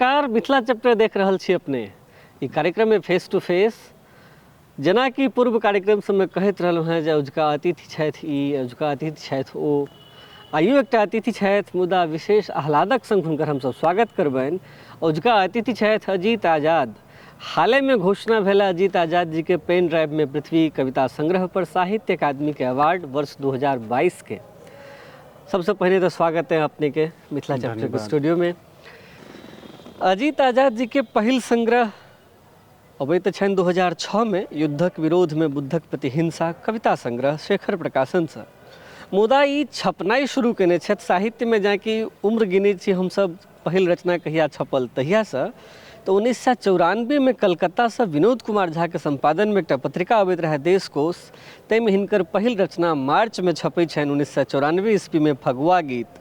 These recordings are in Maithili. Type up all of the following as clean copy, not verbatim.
नमस्कार, मिथिला चैप्टर देख रहल छी अपने। ई कार्यक्रम में फेस टू फेस जेना कि पूर्व कार्यक्रम सब में कहैत रहलहुँ हैं जे अजुका अतिथि छथि ई, अजुका अतिथि छथि ओ। आइयो एकटा अतिथि छथि, मुदा विशेष आह्लादक संग हुनकर हमसब स्वागत करबनि। अजुका अतिथि छथि अजीत आजाद। हाले में घोषणा भेला अजीत आजाद जी के पेन ड्राइव में पृथ्वी कविता संग्रह पर साहित्य अकादमी के अवार्ड वर्ष 2022 के। सबसे पहले तो स्वागत है अपने के मिथिला चैप्टर के स्टूडियो में। अजीत आजाद जी के पहिल संग्रह अबैत छनि 2006 में युद्धक विरोध में बुद्धक प्रति हिंसा कविता संग्रह शेखर प्रकाशन से। मुदा ई छपनाई शुरू केने छथि साहित्य में, जाकि उम्र गिने छी हमसब पहिल रचना कहिया छपल तहिया से। तो 1994 में कलकत्ता से विनोद कुमार झा के संपादन में एक पत्रिका अबैत रहे देशकोश, तैमें हिनकर पहिल रचना मार्च में छपै छनि 1994 ईस्वी में फगुआ गीत।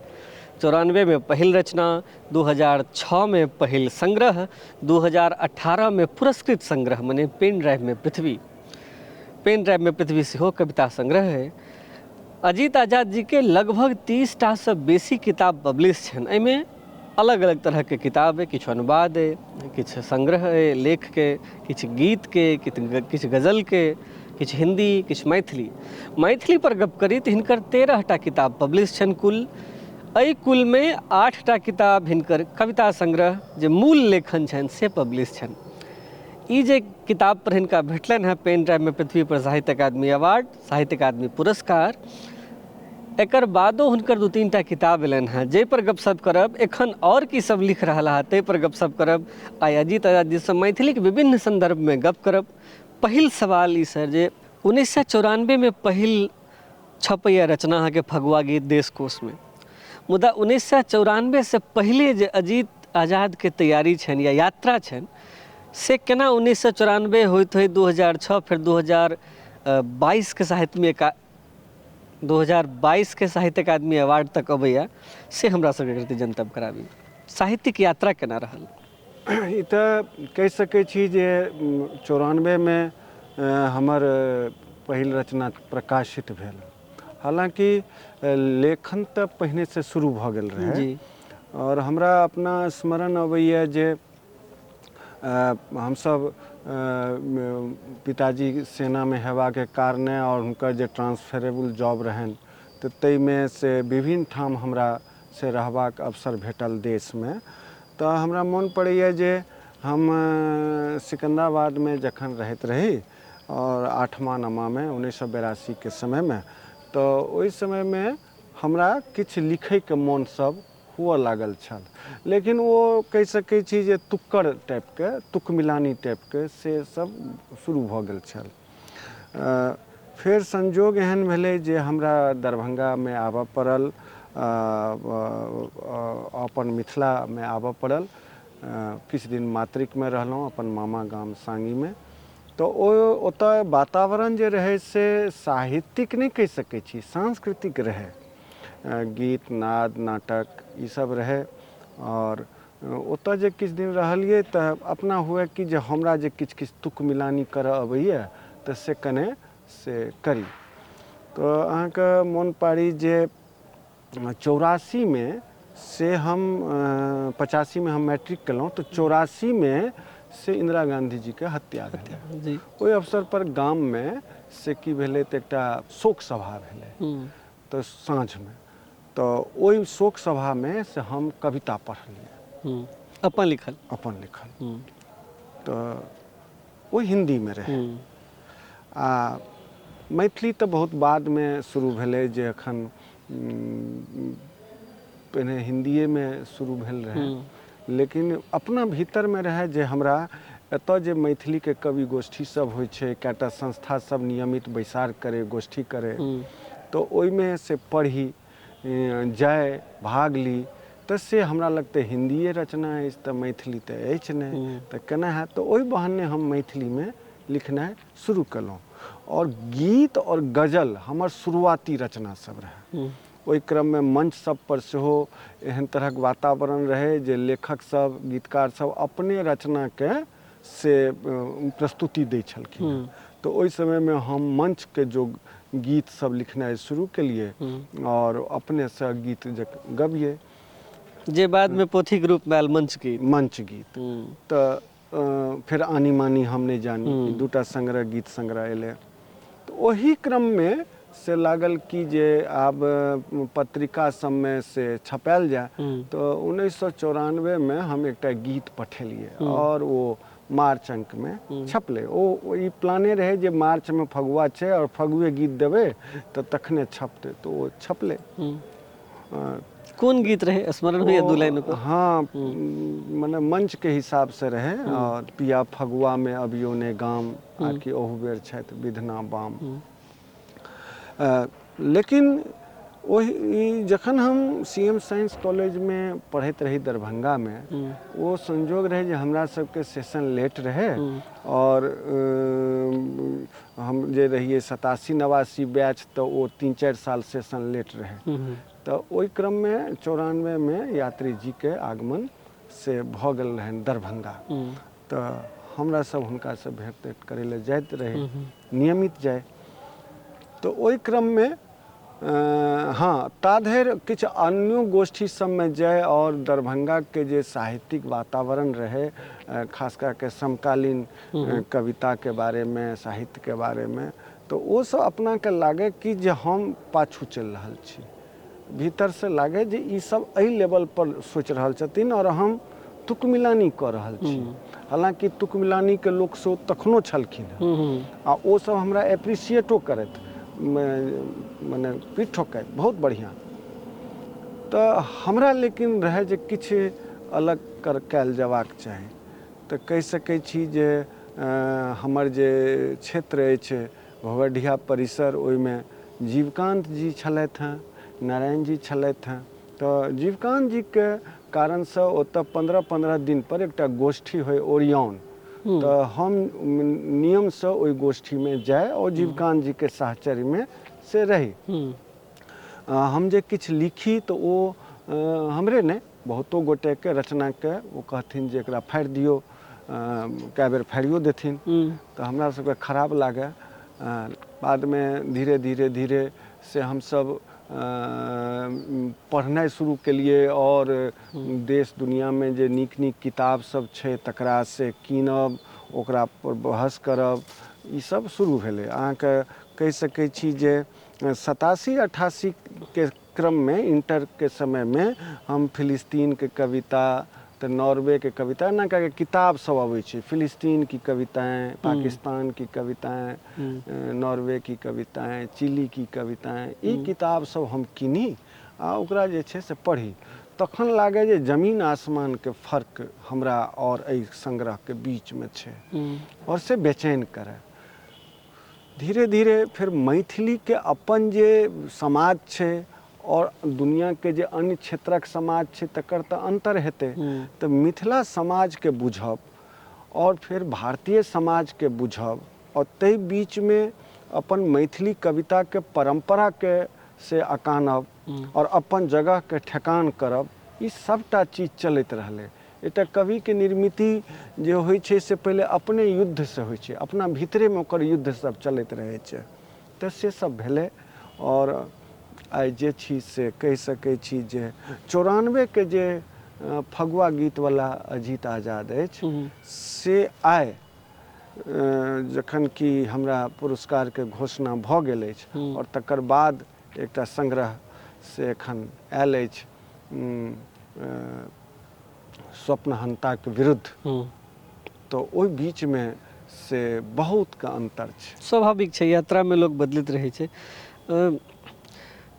94 में पहिल रचना, 2006 में पहिल संग्रह, 2018 में पुरस्कृत संग्रह माने पेन ड्राइव में पृथ्वी। पेन ड्राइव में पृथ्वी सेहो कविता संग्रह है। अजीत आजाद जी के लगभग 30 टा से बेसी किताब पब्लिश छनि। एहिमे अलग अलग तरह के किताब है, किछु अनुवाद है, किछु संग्रह है लेख के, किछु गीत के, किछु गजल के, किछु हिंदी, किछु मैथिली। मैथिली पर गप करी तो हिनकर 13 टा किताब पब्लिश छनि कुल। एहि कुल में 8 टा किताब हिनकर कविता संग्रह जे मूल लेखन छनि से पब्लिश छनि। ई जे किताब पर हिनका भेटलनि हैं पेन ड्राइव में पृथ्वी पर साहित्य अकादमी अवार्ड, साहित्य अकादमी पुरस्कार, एकर बादो हुनकर 2-3 टा किताब एलनि हैं जे पर गपशप करब। एखन और की सब लिख रहा है ते पर गपशप करब। आइ अजीत आजाद जी से मैथिली के विभिन्न संदर्भ में गप करब। पहिल सवाल ई सर जे 1994 में पहिल छपैया रचना अहाँके फगुआ गीत देशकोश में, मुदा 1994 से पहले जे अजीत आजाद के तैयारी छनि या यात्रा छनि से केना 1994 होइत होइत 2006 फिर 2022 के साहित्य में 2022 के साहित्य अकादमी अवार्ड तक अबैया से हमरा सबके प्रति जनतब कराबी। साहित्यिक यात्रा केना रहल? ई तऽ कहि सकै छी जे 94 में हमर पहिल रचना प्रकाशित भेल। हालांकि लेखन तऽ पहिने से शुरू भऽ गेल रहै जी। और हमरा अपना स्मरण अबैया जे हमसब पिताजी सेना में हेबा के कारणे और हुनकर जे ट्रांसफरेबल जॉब रहनि तऽ ताहिमे से विभिन्न ठाम हमरा से रहबाक अवसर भेटल देश में। तऽ हमरा मोन पड़ैया जे हम सिकंदराबाद में जखन रहैत रही और 8वां नमा में 1982 के समय में, तो ओहि समय में हमरा किछु लिखै के मोन सब हुअ लागल छल। लेकिन वो कहि सकै छी जे तुक्कड़ टाइप के, तुक मिलानी टाइप के से सब शुरू भऽ गेल छल। फिर संजोग एहन भेलै जे हमरा दरभंगा में आबऽ पड़ल, अपन मिथिला में आबऽ पड़ल। किछु दिन मातृक में रहलहुँ अपन मामा गाम सांगी में। तो ओतऽ वातावरण जे रहै से साहित्यिक नहीं कहि सकै छी, सांस्कृतिक रहै। गीत नाद नाटक ई सब रहे। और ओतऽ जे किछु दिन रहलिए तऽ अपना हुए कि जे हमरा जे किछु किछु तुक मिलानी करऽ अबैया तऽ से कने से करी। तो अहाँके मोन पाड़ी जे 84 में से हम 85 में हम मैट्रिक केलहुँ तो 84 में से इंदिरा गांधी जी के हत्या भेलै। ओहि अवसर पर गाम में से की भेलै तऽ एकटा शोक सभा भेलै तो साँझ में। तो ओहि शोक सभा में से हम कविता पढ़लिए, अपन लिखल तो वो हिंदी में रहे। आ मैथिली तो बहुत बाद में शुरू भेलै, जे अखन पहले हिंदिये में शुरू भेल रहे। लेकिन अपना भीतर में रहे जे हमरा एतऽ जे मैथिली के कवि गोष्ठी सब होइ छै, कएटा संस्था सब नियमित बैसार करे, गोष्ठी करे, तो ओहि में से पढ़ी जाए भाग ली तो से हमरा लगते हिंदिये रचना अछि तऽ मैथिली तऽ अछि नहीं, तो केना है। तो ओहि बहाने हम मैथिली में लिखनाइ शुरू कलहुँ। और गीत और गजल हमर शुरुआती रचना सब रहे। ओहि क्रम में मंच सब पर सेहो एहन तरहक वातावरण रहे जे लेखक सब गीतकार सब अपने रचना के से प्रस्तुति दै छलखिन। तो ओहि समय में हम मंच के जो गीत सब लिखनाइ शुरू केलिए और अपने से गीत गबिए। जे बाद में पोथी के रूप में आयल मंच गीत। मंच गीत तो फिर आनी मानी हम नहीं जानी, दूटा संग्रह गीत संग्रह एले। तो वही क्रम में से लागल कि जे आब पत्रिका सब में से छपायल जाए। तो 1994 में हम एक गीत पठेलिए और वो मार्च अंक में छपले। ओ ई प्लाने रहे जे मार्च में फगुआ छे और फगुए गीत देवे तो तखने छपते, तो वो छपले। कौन गीत रहे, स्मरण हुई दू लाइन को? हाँ, माने मंच के हिसाब से रहे। और पिया फगुआ में अभियो ने गाम आकि ओहु बेर छथि विधना बाम। लेकिन वही जखन हम सीएम साइंस कॉलेज में पढ़ैत रही दरभंगा में, वो संजोग रहे जे हमरा सबके सेशन लेट रहे। और हम जे रहिए 87-89 बैच, तो वो 3-4 साल सेशन लेट रहे। तो ओहि क्रम में 94 में यात्री जी के आगमन से भ गेल रहन दरभंगा। तो हमरा सब हुनका से भेंट तेंट करे ले जाइत रहे, नियमित जाए। तो ओहि क्रम में हाँ, ताधरि किछु अन्यो गोष्ठी सब में जाए और दरभंगा के जे साहित्यिक वातावरण रहे, खास करके समकालीन कविता के बारे में, साहित्य के बारे में, तो वो सब अपना के लागे कि जे हम पाछू चल रहल छी। भीतर से लागे जे ई सब एहि लेवल पर सोच रहल छथिन और हम तुकमिलानी कर रहल छी। हालांकि तुकमिलानी के लोक सब तखनो छलखिन आ वो सब हमरा एप्रिशिएटो करत, माने पीठ ठोकैत, बहुत बढ़िया। तो हमरा लेकिन रहे जे किछु अलग कैल जबाक चाही। तो कहि सकै छी जे हमर जे क्षेत्र अछि भगवडिया परिसर, ओहिमे जीवकांत जी छलथि हैं, नारायण जी छलथि हैं। तो जीवकांत जी के कारण से ओतऽ 15-15 दिन पर एकटा गोष्ठी होय ओरियन। तो हम नियम से ओहि गोष्ठी में जाए और जीवकांत जी के साहचर्य में से रही। हम जे किछु लिखी तो वो हमरे ने बहुतो गोटे के रचना के वो कहथिन जे एकरा फाड़ि दियो, कए बेर फाड़ियो देथिन। तो हमरा सबके खराब लागे। बाद में धीरे धीरे से हम सब पढ़नाइ शुरू केलिए और देश दुनिया में जे नीक नीक किताब सब छै तकरा से कीनब, ओकरा पर बहस करब, ई सब शुरू भेलै। अहाँके कहि सकै छी जे 87-88 के क्रम में, इंटर के समय में, हम फिलिस्तीन के कविता, तो नॉर्वे के कविता, ना के किताब सब अबै छै। फिलिस्तीन की कविताएं, पाकिस्तान की कविताएं, नॉर्वे की कविताएं, चिली की कविताएं, ई किताब सब हम किनी आ ओकरा जे छै से पढ़ी। तखन लागे जे जमीन आसमान के फर्क हमरा और एहि संग्रह के बीच में छै और से बेचैन करे। धीरे धीरे फिर मैथिली के अपन जे समाज छै और दुनिया के जे अन्य क्षेत्रक समाज छै तकर तऽ अंतर हेतै। तऽ मिथिला समाज के बुझब और फिर भारतीय समाज के बुझब और तै बीच में अपन मैथिली कविता के परंपरा के से अकानब और अपन जगह के ठेकान करब, ई सबटा चीज चलैत रहलै। एकटा कवि के निर्मिति जे होइ छै से पहले अपने युद्ध से होइ छै, अपना भीतरे में ओकर युद्ध सब चलैत रहै छै। तऽ से सब भेलै और आइ जे छी से कहि सकै छी जे 94 के जे फगुआ गीत वाला अजीत आजाद अछि से आइ जखन कि हमरा पुरस्कार के घोषणा भऽ गेल अछि और तकर बाद एकटा संग्रह से एखन आयल अछि स्वप्नहंता के विरुद्ध। तो ओहि बीच में से बहुत का अंतर छै। स्वाभाविक छै, यात्रा में लोग बदलित रहे छै।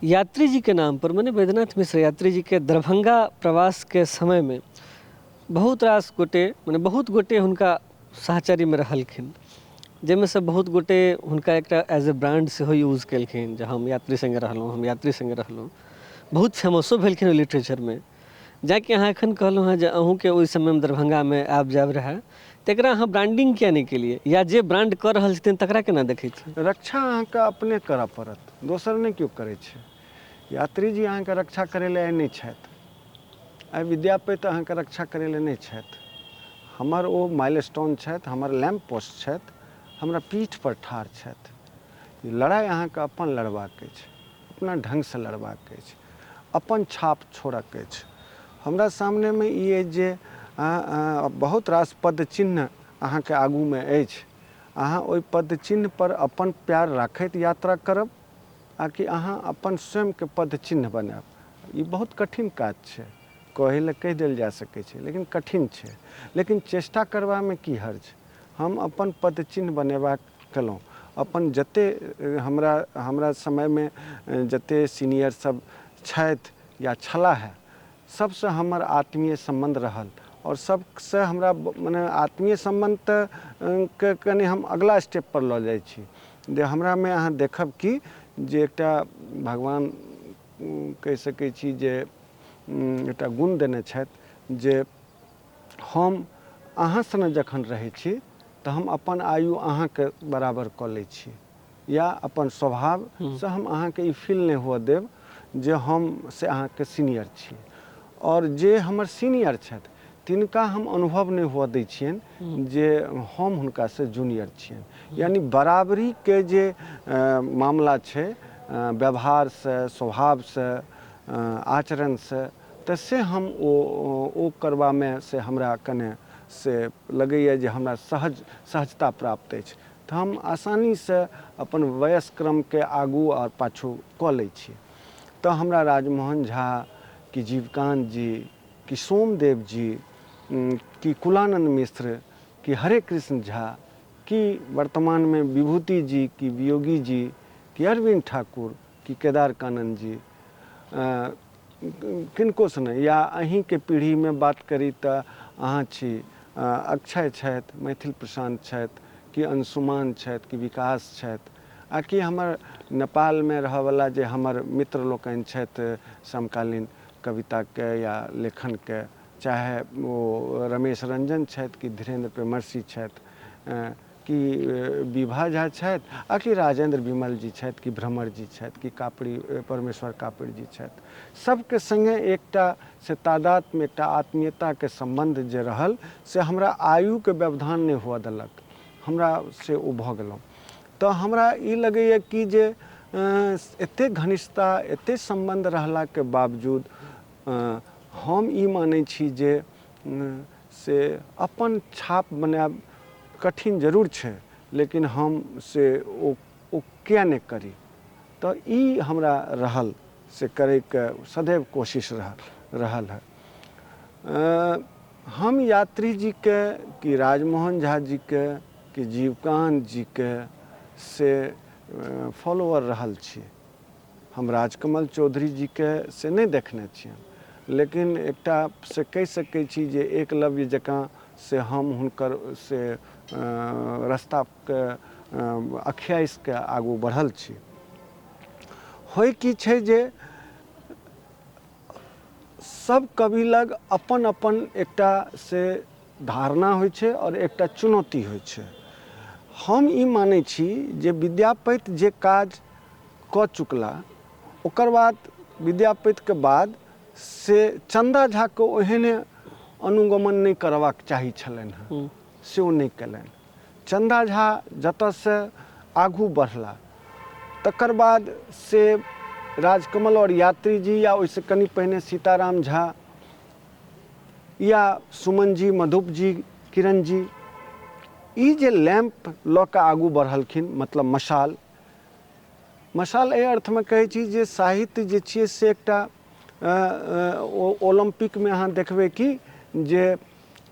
यात्री जी के नाम पर, माने वैद्यनाथ मिश्र यात्री जी के दरभंगा प्रवास के समय में बहुत रास गोटे, माने बहुत गोटे हुनका साहचर्य में रहलखिन, जैमे से बहुत गोटे हुनका एकटा as a brand Se use केलखिन जे हम यात्री संगे रहलहुँ, हम यात्री संगे रहलहुँ। बहुत फेमसो भेलखिन लिटरेचर में। जाकि अहाँ एखन कहलहुँ हैं जे अहूँ के ओहि समय में दरभंगा में आब जाब रहे, तकरा अहाँ ब्रांडिंग किया नहीं केलिए, या जे ब्रांड कर रहल छथिन तकरा केना देखै छी? रक्षा अहाँके अपने करऽ पड़त, दोसर नहीं केओ करै छै। यात्री जी अहाँके रक्षा करै लए नहि छथि, आइ विद्यापति अहाँके रक्षा करै लए नहि छथि। हमर ओ माइलस्टोन छथि, हमर लैम्प पोस्ट छथि, हमरा पीठ पर ठाढ़ छथि। लड़ाई अहाँके अपन लड़बाक अछि, अपना ढंग से लड़बाक अछि, अपन छाप छोड़क अछि। हमरा सामने में ये जे बहुत रास पद चिन्ह अहाँ के आगू में अछि, अहाँ ओहि पद चिन्ह पर अपन प्यार राखैत यात्रा करब आ कि अहाँ अपन स्वयं के पद चिन्ह बनायब। ई बहुत कठिन काज छै, कहै लए कहि देल जा सकै छै, लेकिन कठिन छै। लेकिन चेष्टा करबा में की हर्ज। हम अपन पद चिन्ह बनेबाक केलहुँ। अपन जते हमरा समय में जते सीनियर सब छथि या छलाह है, सबसे हमर आत्मीय संबंध रहल और सबसे हमरा मने आत्मीय संबंध के कनि हम अगला स्टेप पर लऽ जाइ छी। जे हमरा में अहाँ देखब कि जे एकटा भगवान कहि सकै छी जे एकटा गुण देने छथि जे हम अहाँ संगे जखन रहै छी तऽ हम अपन आयु अहाँ के बराबर कऽ लै छी, या अपन स्वभाव से हम अहाँ के ई फील नहीं हुआ देब जे हम से अहाँ के सीनियर छी। और जे हमर सीनियर छथि तिनका हम अनुभव नहीं हुआ दै छियनि जे हम हुनका से जूनियर छियनि। यानी बराबरी के जे मामला छै व्यवहार से, स्वभाव से, आचरण से, तऽ से हम ओ करबा में से हमरा कने से लगैए जे हमरा सहजता प्राप्त अछि। तऽ हम आसानी से अपन वयस क्रम के आगू और पाछू कऽ लै छी। तऽ हमरा राजमोहन झा कि जीवकांत जी कि सोमदेव जी कि कुलानंद मिश्र कि हरे कृष्ण झा कि वर्तमान में विभूति जी कि वियोगी जी कि अरविंद ठाकुर कि केदार कानन जी, किनको से नहीं, या अहीं के पीढ़ी में बात करी तऽ अहाँ छी अक्षय छथि, मैथिल प्रशांत छथि कि अंशुमान छथि कि विकास छथि, आ कि हमर नेपाल में रहयवला जे हमर मित्र लोकनि छथि समकालीन कविता के या लेखन के, चाहे वो रमेश रंजन छथि कि धीरेन्द्र प्रेमर्षि छथि कि विभा झा छथि, आ कि राजेंद्र विमल जी छथि कि भ्रमर जी छथि कि कापड़ी परमेश्वर कापड़ी जी छथि। सबके संगे एकटा से तादाद में एकटा आत्मीयता के संबंध जे रहल से हमरा आयु के व्यवधान नहीं हुआ देलक, हमरा से ओ भऽ गेलहुँ। तऽ हमरा ई लगैए कि जे एते घनिष्ठता एते संबंध रहला के बावजूद हम ई मानै छी जे से अपन छाप बनाएब कठिन जरूर छै, लेकिन हम से ओ किया नहीं करी। तऽ ई हमरा रहल से करे के सदैव कोशिश रहल है। हम यात्री जी के कि राजमोहन झा जी के कि जीवकांत जी के से फॉलोअर रहल छी। हम राजकमल चौधरी जी के से नहीं देखने छियनि, लेकिन एकटा से कहि सकै छी जे एकलव्य जकाँ से हम हुनकर से रास्ता के अख्याइश के आगू बढ़ल छी। होय की छै जे सब कवि लग अपन अपन एकटा से धारणा होइ छै और एकटा चुनौती होइ छै। हम ई मानै छी जे विद्यापति जे काज कऽ चुकला ओकर बाद विद्यापति के बाद से चंदा झा के ओहने अनुगमन नहीं करबाक चाही छलनि हँ, से ओ नहीं केलनि। चंदा झा जतऽ से आगू बढ़ला तकर बाद से राजकमल और यात्री जी या ओइसे कनि पहिने सीताराम झा या सुमन जी, मधुप जी, किरण जी, ई जे लैंप लऽ कऽ आगू बढ़लखिन, मतलब मशाल एहि अर्थमे कहै छी जे साहित्य जे छियै से एकटा ओलम्पिक में अहाँ देखबै कि जे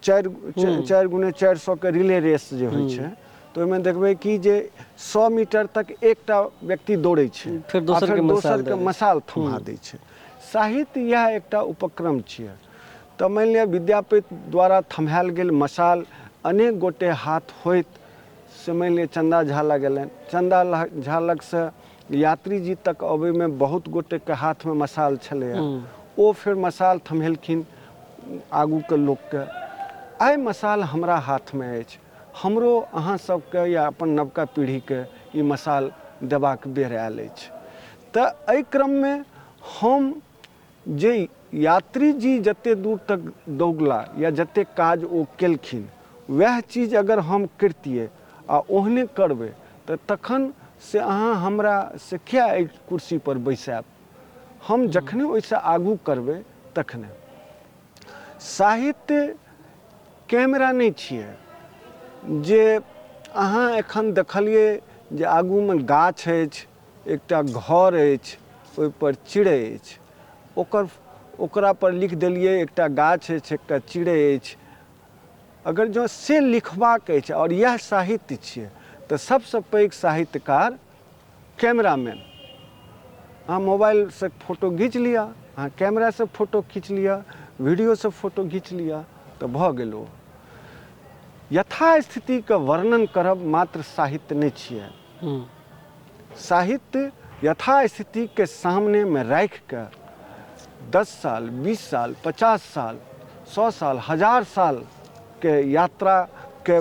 4x400 के रिले रेस जे होइ छै तऽ ओहिमे देखबै कि जे 100 मीटर तक एकटा व्यक्ति दौड़ै छै, फिर दोसर के मशाल थमा दै छै। साहित्य यह एकटा उपक्रम छियै। तऽ मानि लिअ विद्यापति द्वारा थमायल गेल मशाल अनेक गोटे हाथ होइत से मानि लिअ चंदा झा लग गेलनि, चंदा झा लग से यात्री जी तक अबै में बहुत गोटे के हाथ में मशाल छलैया, ओ फिर मशाल थमेलखिन आगू के लोक के। आइ मशाल हमरा हाथ में अछि, हमरो अहाँ सबके या अपन नवका पीढ़ी के ई मशाल देबाक बेर आयल अछि। तऽ एहि क्रम में हम जे यात्री जी जते दूर तक दौगला या जते काज ओ केलखिन वह चीज अगर हम करतियै आ ओहने करबै तऽ तखन से अहाँ हमरा से किया एहि कुर्सी पर बैसाब। हम जखने ओहिसँ आगू करबै तखने। साहित्य कैमरा नहीं छिए जे अहाँ एखन देखलिए जे आगू में गाछ अछि, एकटा घर अछि, ओहि पर चिड़ै अछि, ओकरा पर लिख देलिए एकटा गाछ अछि, एकटा चिड़ै अछि। अगर जो से लिखबाक अछि और यह साहित्य छिए तो सबसे पैघ साहित्यकार कैमरामैन। अहाँ मोबाइल से फोटो घींच लिया, अहाँ कैमरा से फोटो खींच लिया, वीडियो से फोटो घींच लिया तो भ गेल ओ। यथास्थिति के वर्णन करब मात्र साहित्य नहीं छिए। साहित्य यथास्थिति के सामने में राख के 10 साल, 20 साल, 50 साल, 100 साल, 1000 साल के यात्रा के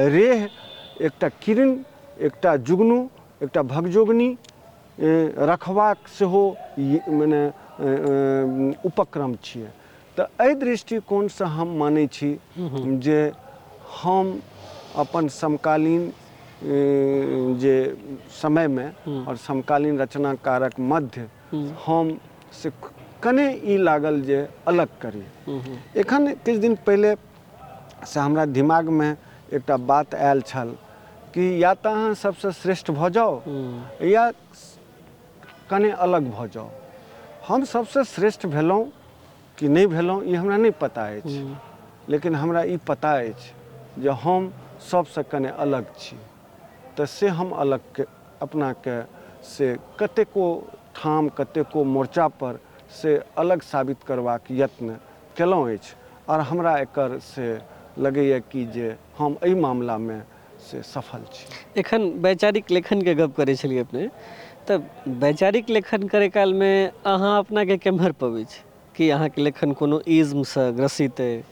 रेह एकटा किरण, एकटा जुगनू, एकटा भगजोगनी रखबाक सेहो मने उपक्रम छिए। तो एहि दृष्टिकोण से हम मानै छी जे हम अपन समकालीन जे समय में और समकालीन रचनाकारक मध्य हम से कने ई लागल जे अलग करी। एखन किछु दिन पहले से हमरा दिमाग में एकटा बात आयल छल कि या तो अहाँ सबसे श्रेष्ठ भ जाओ या कने अलग भ जाओ। हम सबसे श्रेष्ठ भेलहुँ कि नहीं भेलहुँ ई हमरा नहीं पता अछि, लेकिन हमरा ई पता अछि जे हम सबसे कने अलग छी। तो से हम अलग के अपना के से कतेको ठाम, कतेको मोर्चा पर से अलग साबित करबाक यत्न केलहुँ अछि और हमरा एकर से लगैए कि जे हम एहि मामला में से सफल छी। एखन वैचारिक लेखन के गप करे छलिए अपने, तब वैचारिक लेखन करे काल में अहाँ अपना के केम्हर पबै छी कि अहाँ के लेखन कोनो इज्म से ग्रसित है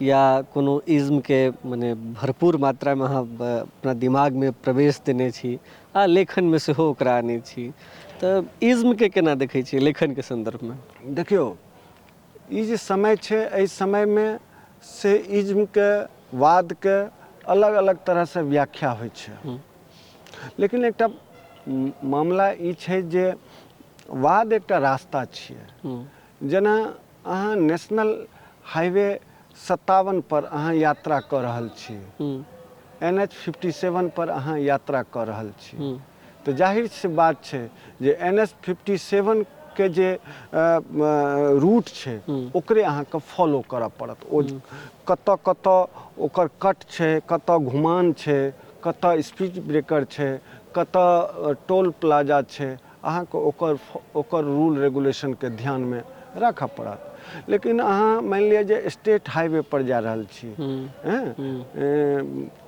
या कोनो इज्म के माने भरपूर मात्रा में अहाँ अपना दिमाग में प्रवेश देने छी आ लेखन में सेहो ओकरा आनै छी। तो इज्म के केना देखै छी लेखन के संदर्भ में? देखियो ई जे समय छै, एहि समय में से इज्म के वाद के अलग अलग तरह से व्याख्या होइ छै। लेकिन एकटा मामला ई छै जे वाद एकटा रास्ता छिए। जेना अहाँ नेशनल हाईवे 57 पर अहाँ यात्रा कर रहल छी, NH 57 पर अहाँ यात्रा कर रहल छी, तो जाहिर सी बात छै जे NH 57 के जे रूट छै ओकरे अहाँके फॉलो करऽ पड़त। ओ कतऽ कतऽ ओकर कट छै, कतऽ घुमान छै, कतऽ स्पीड ब्रेकर छै, कतऽ टोल प्लाजा छै, अहाँके ओकर रूल रेगुलेशन के ध्यान में रखऽ पड़त। लेकिन अहाँ मान लिअ जे स्टेट हाईवे पर जा रहल छी,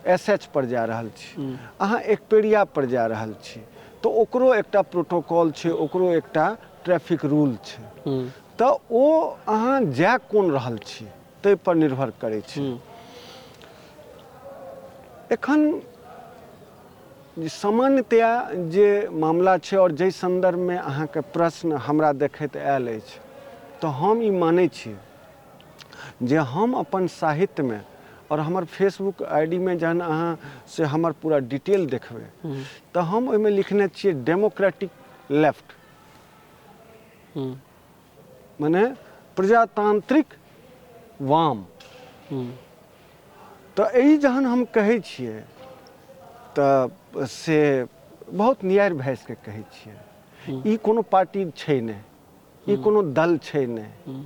SH पर जा रहल छी, अहाँ एकपेड़िया पर जा रहल छी, तो ओकरो एकटा प्रोटोकॉल छै, ओकरो एकटा ट्रैफिक रूल छै। तो ओ अहाँ जा कोन रहल छी ताहि पर निर्भर करै छै। एखन सामान्यतया जे मामला छै और जाहि संदर्भ में अहाँके प्रश्न हमरा देखैत आयल अछि, तो हम ई मानै छी जे हम अपन साहित्य में और हमर फेसबुक आईडी में जहन अहाँ से हमर पूरा डिटेल देखबै तो हम ओहिमे लिखने छियै डेमोक्रेटिक लेफ्ट, माने प्रजातांत्रिक वाम। तो यही जहन हम कहै छियै तो से बहुत न्याय भैस के कहै छियै। ई कोनो पार्टी छै नहीं, ई कोनो दल छै नहीं।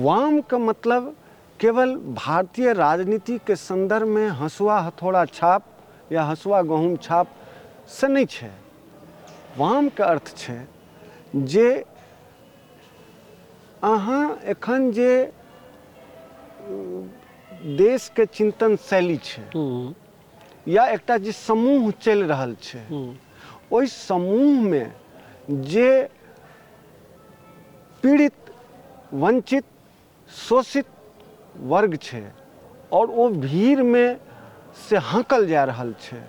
वाम का मतलब केवल भारतीय राजनीति के संदर्भ में हंसुआ हथौड़ा छाप या हंसुआ गहूम छाप से नहीं छै। वाम के अर्थ छै जे अहाँ एखन जे देश के चिंतन शैली छै या एकटा जे समूह चल रहल छै, ओहि समूह में जे पीड़ित, वंचित, शोषित वर्ग छै और वो भीड़ में से हाँकल जा रहल छै,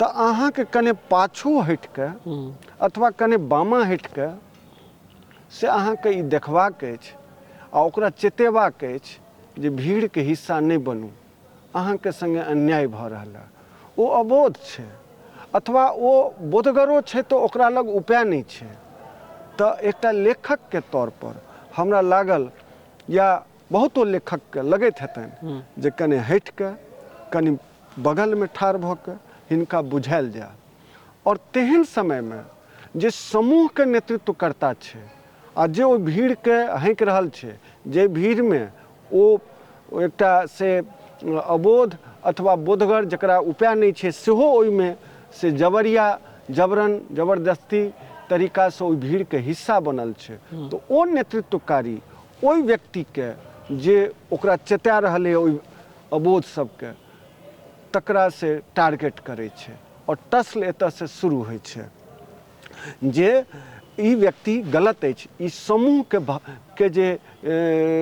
तो अहाँ के कने पाछू हट के अथवा कने बामा हट के से अहाँ के ई देखबाक अछि आ ओकरा चेतेबाक अछि जे भीड़ के हिस्सा नहीं बनू, अहाँ के संगे अन्याय भ रहल है। वो अबोध छै अथवा वो बोधगरो छै तो ओकरा लग उपाय नहीं छै। तो एकटा लेखक के तौर पर हमरा लागल या बहुतो लेखक के लगैत हेतनि जे कने हटि के कनि बगल में ठाढ़ भऽ के हिनका बुझायल जाय। और तेहन समय में जे समूह के नेतृत्व करता छै आ जे ओ भीड़ के हाँकि रहल छै, जे भीड़ में ओ एकटा से अबोध अथवा बोधगर जकरा उपाय नहीं छै सेहो ओहिमे से जबरन जबरदस्ती तरीका से ओहि भीड़ के हिस्सा बनल छै। तो ओ नेतृत्वकारी ओहि व्यक्ति के जे ओकरा चेता रहल है ओहि अबोध सबके, तकरा से टारगेट करे छै और टस्ल एतऽ से शुरू होइ छै जे ई व्यक्ति गलत अछि, ई समूह के जे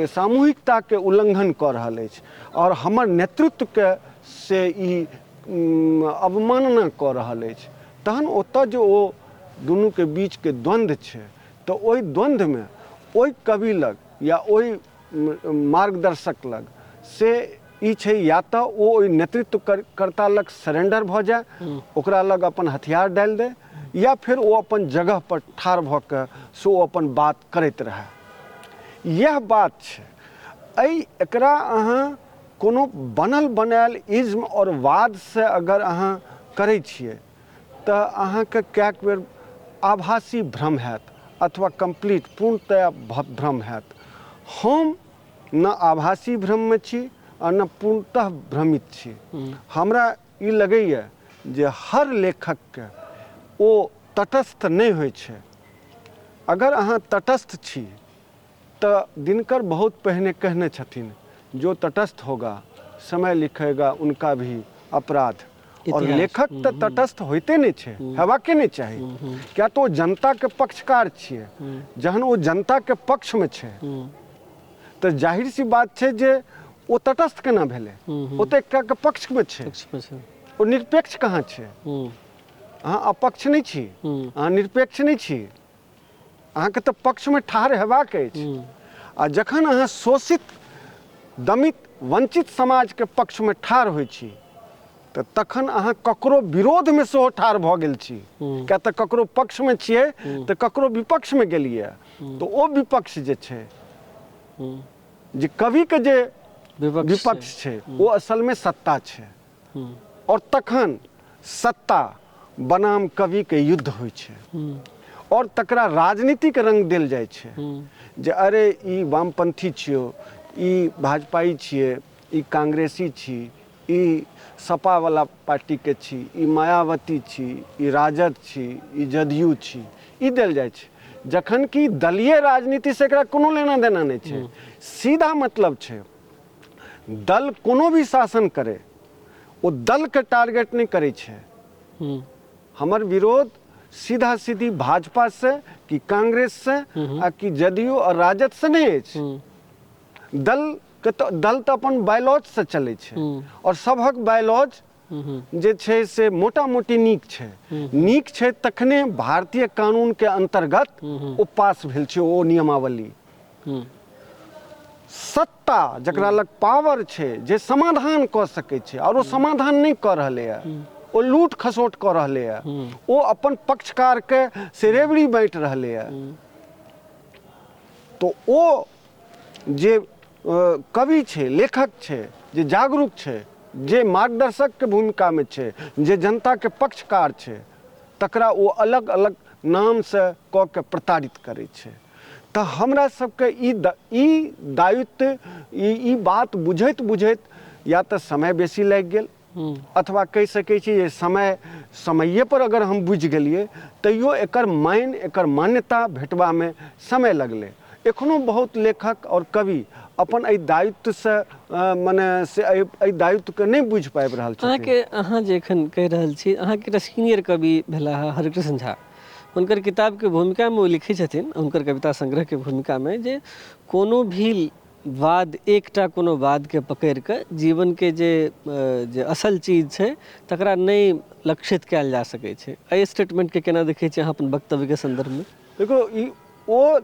सामूहिकता के उल्लंघन कऽ रहल अछि और हमर नेतृत्व के से ई अवमानना कऽ रहल अछि। तहन ओतऽ जो ओ दुनू के बीच के द्वंद्व छै, तो ओहि द्वंद्व में ओहि कवि लग या ओहि मार्गदर्शक लग से ई छै या तऽ ओ ओहि नेतृत्व कर्ता लग सरेंडर भऽ जाए, ओकरा लग अपन हथियार डालि दे, या फिर ओ अपन जगह पर ठाढ़ भऽ के से ओ अपन बात करैत रहे। यह बात छै। एकरा अहाँ कोनो बनल बनायल इज्म और वाद से अगर अहाँ करै छियै तऽ अहाँके कएक बेर आभासी भ्रम हैत अथवा कंप्लीट पूर्णतया भ्रम हैत। हम न आभासी भ्रम में छी और न पूर्णतः भ्रमित छी। हमरा ई लगैए जे हर लेखक के ओ तटस्थ नहीं होइ छै। अगर अहाँ तटस्थ छी तो दिनकर बहुत पहले कहने छथिन, जो तटस्थ होगा समय लिखेगा उनका भी अपराध। और लेखक तो तटस्थ होते नहीं छे, हेबाके नहीं चाही। क्या तो जनता के पक्षकार छिए, जहन ओ जनता के पक्ष में छे तो जाहिर सी बात छे जे ओ तटस्थ केना भेले, ओ तो एकटा के पक्ष में छे, ओ निरपेक्ष कहाँ छे। अहाँ अपक्ष नहीं छी, अहाँ निरपेक्ष नहीं छी, अहाँ के तो पक्ष में ठाढ़ हेबाक अछि। आ जखन अहाँ शोषित दमित वंचित समाज के पक्ष में ठाढ़ होइ छी तो तखन अहाँ ककरो विरोध में सेहो ठाढ़ भऽ गेल छी। क्या तो ककरो पक्ष में छिए तो ककरो विपक्ष में गेलिए। तो ओ विपक्ष जे छै, जे कवि के जे विपक्ष छै, वो असल में सत्ता छै। और तखन सत्ता बनाम कवि के युद्ध होइ छै और तकरा राजनीतिक रंग देल जाइ छै जे अरे ई वामपंथी छियो, ई भाजपाई छिए, ई कांग्रेसी छी, ई सपा वाला पार्टी के छी, ई मायावती छी, ई राजद छी, ई जदयू छी, ई देल जाइ छै। जखन कि दलीय राजनीति से एकरा कोनो लेना देना नहीं छै। सीधा मतलब छै दल कोनो भी शासन करे वो दल के टारगेट नहीं करे छे। हमर विरोध सीधा सीधी भाजपा से कि कांग्रेस से आ कि जदयू और राजद से नहीं है। दल तो अपन बायलॉज से चले छे और सबहक बायलॉज जे छे से मोटा मोटी नीक छे। नीक छे तखने भारतीय कानून के अंतर्गत वो पास भेल छे ओ नियमावली। सत्ता जकरा लग पावर छे जे समाधान कर सके छे और वो समाधान नहीं कर रहले है, वो लूट खसोट कर रहले है, वो अपन पक्षकार के सिरेवड़ी बैठ रहले है। तो वो जे कवि छे, लेखक छे, जे जागरूक छे, जे मार्गदर्शक के भूमिका में छे, जे जनता के पक्षकार छे, तकरा वो अलग अलग नाम से क के प्रताड़ित करे छे। तो हमरा सबके ई दायित्व ई बात बुझैत बुझैत या तो समय बेसी लागि गेल अथवा कह सकै छी जे समये पर अगर हम बुझ गेलिए तैयो एकर मान एकर मान्यता भेटबा में समय लगले। एखनो बहुत लेखक और कवि अपन एहि दायित्व से माने से एहि दायित्व के नहीं बुझ पाबि रहल छथिन। अहाँके अहाँ जे एखन कहि रहल छी, अहाँके एकटा सीनियर कवि भेला हरिकृष्ण झा, हुनकर किताब के भूमिका में वो लिखे छथिन, हुनकर कविता संग्रह के भूमिका में, जे कोनो भी वाद एकटा कोनो वाद के पकड़ के जीवन के जे असल चीज छै तकरा नहीं लक्षित कयल जा सकै छै। एहि स्टेटमेंट के केना देखै छी अहाँ अपन वक्तव्य के संदर्भ में? देखो ई ओ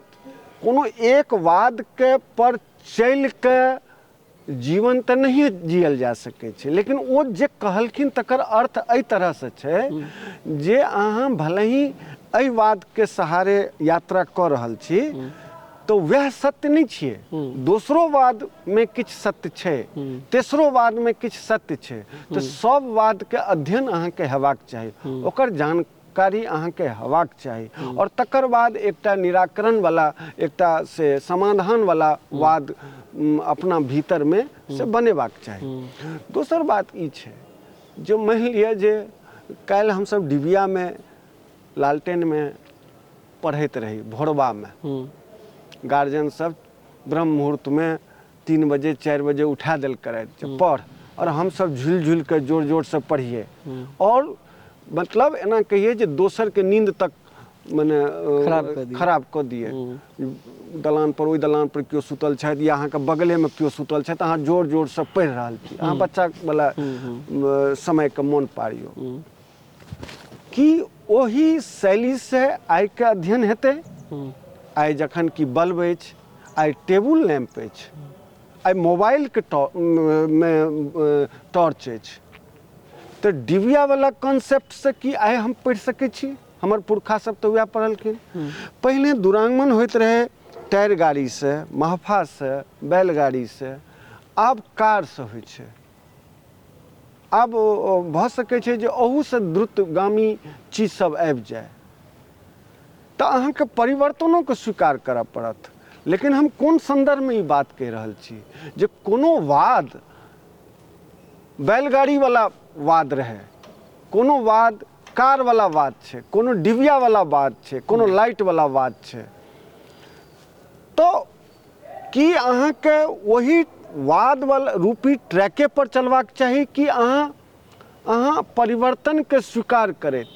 कोनो एक वाद के पर चल के जीवन तो नहीं जियल जा सके छे, लेकिन वो जे कहलखिन तकर अर्थ एहि तरह से छे जे अहाँ भले ही एहि वाद के सहारे यात्रा कर रहल छी तो वह सत्य नहीं छिए। दोसरो वाद में किछ सत्य छै, तेसरो वाद में किछ सत्य छै। तो सब वाद के अध्ययन अहाँ के हेबाक चाही, ओकर जानकारी अहाँ के हेबाक चाही, और तकर बाद एकटा निराकरण वाला, एकटा से समाधान वाला वाद अपना भीतर में से बनेबाक चाही। दोसर बात ई छै जो मान लिअ जे काल्हि हमसब डिबिया में लालटेन में पढ़ैत रही, भोरबा में गार्जियन सब ब्रह्म मुहूर्त में 3 बजे 4 बजे उठा दिल करे पढ़, और हम सब झुल झुल के जोर जोर से पढ़िए, और मतलब एना कहिए जे दोसर के नींद तक मने खराब कर दिए। दलान पर, ओहि दलान पर केओ सुतल छथि या अहाँके बगले में केओ सुतल छथि, अहाँ जोर जोर से पढ़ि रहल छी, अहाँ बच्चा वाला समय के मोन पारियो। कि ओही शैली से आइ के अध्ययन हेतै? आइ जखन कि बल्ब अछि, आइ टेबुल लैंप अछि, आइ मोबाइल के में टॉर्च अछि, तो डिबिया वाला कॉन्सेप्ट से कि आइ हम पढ़ि सकै छी? हमर पुरखा सब तो वह पढ़लखिन। पहले दुरागमन होइत रहे टायर गाड़ी से, महफा से, बैलगाड़ी से, आब कार से होइ छै। आब भ सकै छै जे अहू से द्रुतगामी चीज सब आबि जाए, तो अहाँके परिवर्तनों के स्वीकार करऽ पड़त। लेकिन हम कोन संदर्भ में ई बात कहि रहल छी जे कोनो वाद बैलगाड़ी वाला वाद रहे, कोनो वाद कार वाला वाद छै, कोनो डिबिया वाला वाद छै, कोनो लाइट वाला वाद छै, तो कि अहाँके वही वाद वाला रूपी ट्रैके पर चलबाक चाही कि अहाँ परिवर्तन के स्वीकार करैत,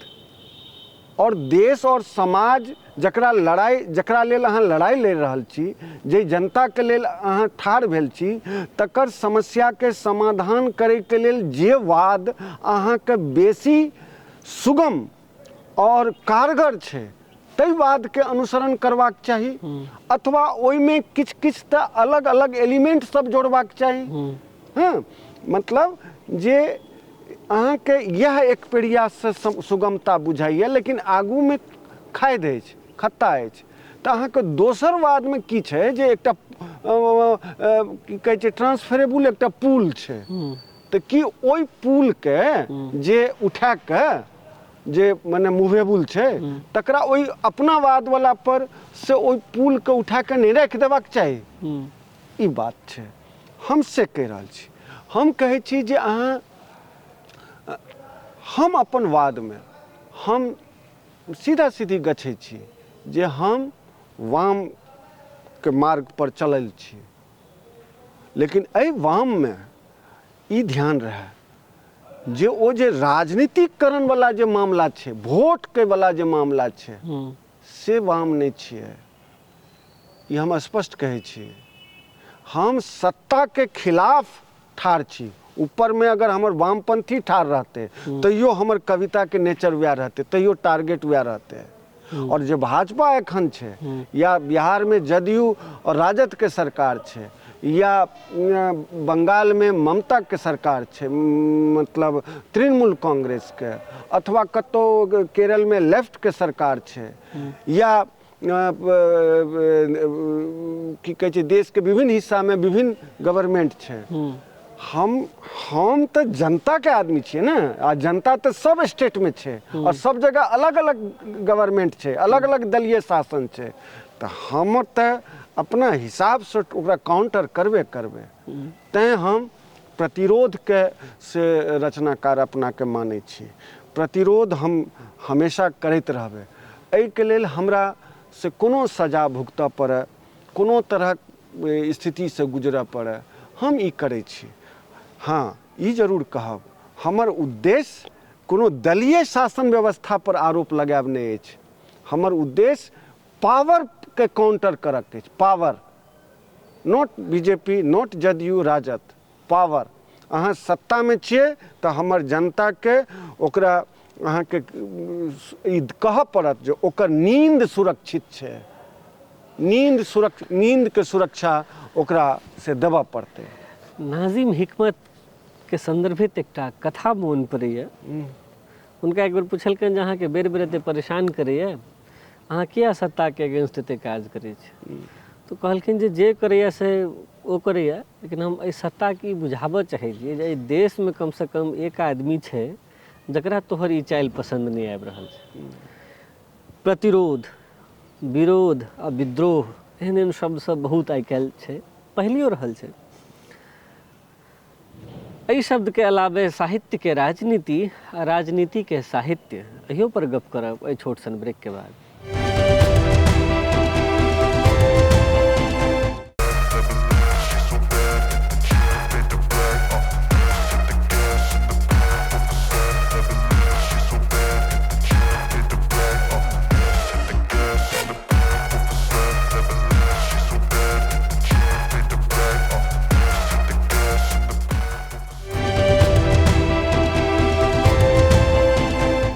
और देश और समाज जकरा लेल अहाँ लड़ाई लड़ रहल छी, जे जनता के लेल अहाँ ठाढ़ भेल छी, तकर समस्या के समाधान करे के लेल जे वाद अहाँ के बेसी सुगम और कारगर छै, तै वाद के अनुसरण करबाक चाही, अथवा ओइ में किछ किछ त अलग अलग एलिमेंट सब जोड़बाक चाही। हाँ, मतलब जे अहाँ के यह एक प्रयास से सुगमता बुझाइए, लेकिन आगू में खाद अछि, खत्ता अछि। तो अहाँ के दोसर वाद में की छै जे एकटा की कहै छै ट्रांसफरेबल एकटा पुल छै, तो कि ओइ पुल के जे उठा के जे माने मूवेबल छै, तकरा ओइ अपना वाद वाला पर से ओइ पुल के उठा के नहीं रख देबाक चाही। ई बात छै, हम से कहि रहल छी। हम कहै छी जे अहाँ, हम अपन वाद में हम सीधा सीधी गछै छी जे हम वाम के मार्ग पर चलल छी, लेकिन एहि वाम में ई ध्यान रहे जे ओ जे राजनीतिकरण वाला जे मामला छै, वोट के वाला जे मामला छै, से वाम नहीं छियै। ई हम स्पष्ट कहै छी। हम सत्ता के खिलाफ ठाढ़ छी। ऊपर में अगर हमर वामपंथी ठाढ़ रहते, तैयो हमर कविता के नेचर वह रहते, तैयो टारगेट वह रहते। और जो भाजपा एखन छै, या बिहार में जदयू और राजद के सरकार छै, या बंगाल में ममता के सरकार छै, मतलब तृणमूल कांग्रेस के, अथवा कतो केरल में लेफ्ट के सरकार छै, या की कहै छै देश के विभिन्न हिस्सा में विभिन्न गवर्नमेंट छै। हम तो जनता के आदमी छियै ना, आ जनता तो सब स्टेट में छै, और सब जगह अलग अलग गवर्नमेंट छै, अलग अलग दलीय शासन छै। तो हम तो अपना हिसाब से ओकरा काउंटर करबे। तैं हम प्रतिरोध के से रचनाकार अपना के मानै छी। प्रतिरोध हम हमेशा करैत रहबै। एहि के लेल हमरा से कोनो सजा भुगतऽ पड़े, कोनो तरह स्थिति से गुजरऽ पड़े, हम ई करै छी। हाँ, ई जरूर कहब, हमर उद्देश्य कोनो दलीय शासन व्यवस्था पर आरोप लगाएब नहीं अछि। हमर उद्देश्य पावर के काउंटर करऽ के अछि। Power, not BJP, not JDU RJD, power. अहाँ सत्ता में छियै तो हमर जनता के ओकरा अहाँ के ई कहऽ पड़त जे ओकर नींद सुरक्षित छै, नींद के सुरक्षा ओकरा से देबऽ पड़तै। नाजिम हिकमत के संदर्भित एकटा कथा मोन पड़ैए। हुनका एक बेर पुछलकनि जे अहाँके बेर बेर एते परेशान करैए, अहाँ किया सत्ता के अगेंस्ट एते काज करै छी? तो कहलखिन जे करैया से ओ करैया, लेकिन हम एहि सत्ता की बुझाबऽ चाहै छियै जे एहि देश में कम से कम एक आदमी छै जकरा तोहर ई चालि पसंद नहीं आबि रहल छै। प्रतिरोध, विरोध आ विद्रोह एहन एहन शब्द सब बहुत आइ काल्हि छै, पहिलियो रहल छै। एहि शब्द के अलावे साहित्य के राजनीति आ राजनीति के साहित्य, एहियो पर गप करब एहि छोट सन ब्रेक के बाद।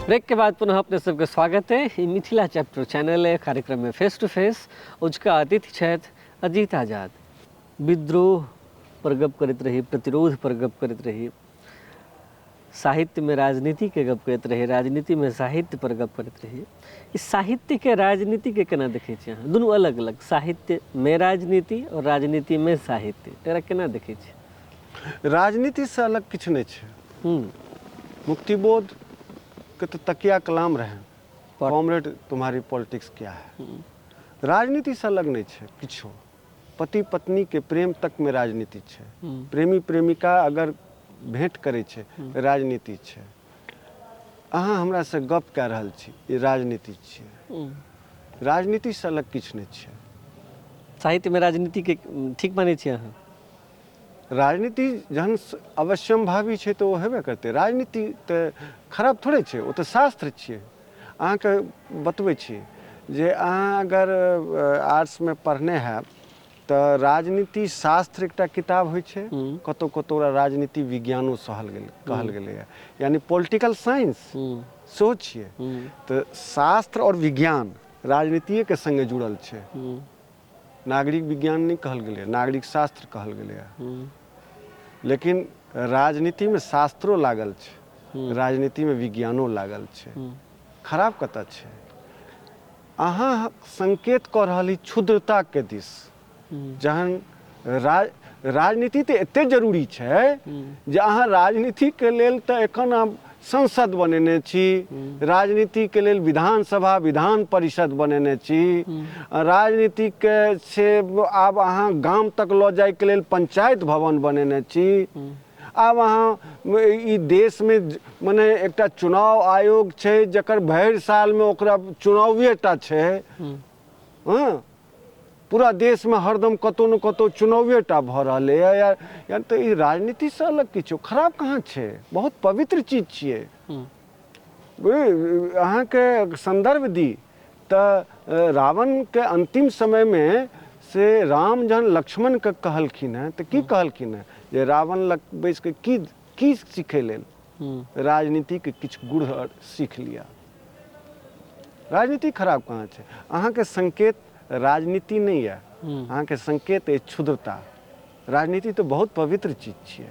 ब्रेक के बाद पुनः अपने सबके स्वागत है। ई मिथिला चैप्टर चैनल है, कार्यक्रम में फेस टू फेस। उजका अतिथि छथि अजीत आजाद। विद्रोह पर गप करैत रही, प्रतिरोध पर गप करैत रही, साहित्य में राजनीति के गप करैत रही, राजनीति में साहित्य पर गप करैत रही। इस साहित्य के राजनीति के केना देखै छी अहाँ? दुनू अलग अलग, साहित्य में राजनीति और राजनीति में साहित्य, एकरा केना देखै छी? राजनीति से अलग किछु नहीं छै। मुक्तिबोध के तो तकिया कलाम रहे, कॉमरेड तुम्हारी पॉलिटिक्स क्या है। राजनीति से अलग नहीं छै किछो। पति पत्नी के प्रेम तक में राजनीति छै। प्रेमी प्रेमिका अगर भेंट करे छै, राजनीति छै। अहाँ हमरा से गप कह रहल छी, ये राजनीति छै। राजनीति से अलग किछु नहीं छै। साहित्य में राजनीति के ठीक मानै छी अहाँ? राजनीति जहन अवश्यम्भावी छै तो वो हेबे करते। राजनीति तो खराब थोड़े छै, वो तो शास्त्र छियै। अहाँके बतबै छी जे अहाँ अगर आर्ट्स में पढ़ने हैब तो राजनीति शास्त्र एकटा किताब होइ छै, कतौ कतौ राजनीति विज्ञानो कहल गेलै है, यानी पॉलिटिकल साइंस सेहो छियै। तो शास्त्र और विज्ञान राजनीतिये के संगे जुड़ल छै। नागरिक विज्ञान नहीं कहल गेलै, नागरिक शास्त्र कहल गेलै है। लेकिन राजनीति में शास्त्रो लागल छै, राजनीति में विज्ञानो लागल छै। खराब कतऽ छै? अहाँ संकेत कऽ रहल क्षुद्रता के दिस। जहन राजनीति तो एते जरूरी छै जे अहाँ राजनीति के लेल तो एखन आब संसद बनेने छी, राजनीति के लेल विधानसभा विधान परिषद बनेने छी, राजनीति के से आब अहाँ गांव तक लऽ जाय के लेल पंचायत भवन बनेने छी। आब अहाँ ई देश में मने एकटा चुनाव आयोग छै जकर भरि साल में ओकरा चुनावेटा छै। हाँ, पूरा देश में हरदम कतौ न कतौ चुनावेटा भऽ रहलै है यार। तो ई राजनीति से अलग किछो खराब कहाँ छै? बहुत पवित्र चीज छियै। अहाँके संदर्भ दी तो रावण के अंतिम समय में से राम जहन लक्ष्मण के कहलखिन है तो की कहलखिन है जे रावण बैस के की सीखे लेल? राजनीति के किछु गुण सीख लिया। राजनीति खराब कहाँ छै? अहाँके संकेत राजनीति नहीं है, अहाँ के संकेत है क्षुद्रता। राजनीति तो बहुत पवित्र चीज छियै।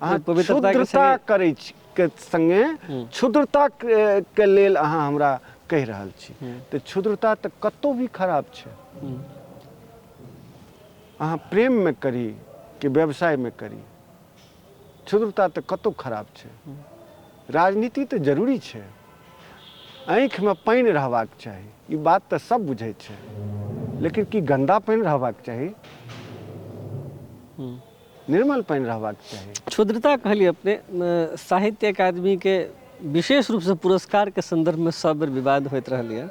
अहाँ क्षुद्रता करै छी के संगे क्षुद्रता के लेल अहाँ हमरा कहि रहल छी। तो क्षुद्रता तो कतौ भी खराब छै। अहाँ प्रेम में करी कि व्यवसाय में करी, क्षुद्रता तो कतौ खराब छै। राजनीति तो जरूरी छै। आँखि में पानि रहबाक चाही, ई बात तो सब बुझै छै। लेकिन की गंदा पानि रहबाक चाही? निर्मल पानि रहबाक चाही। क्षुद्रता कहलिए अपने। साहित्य अकादमी के विशेष रूप से पुरस्कार के संदर्भ में सब बेर विवाद होइत रहलै।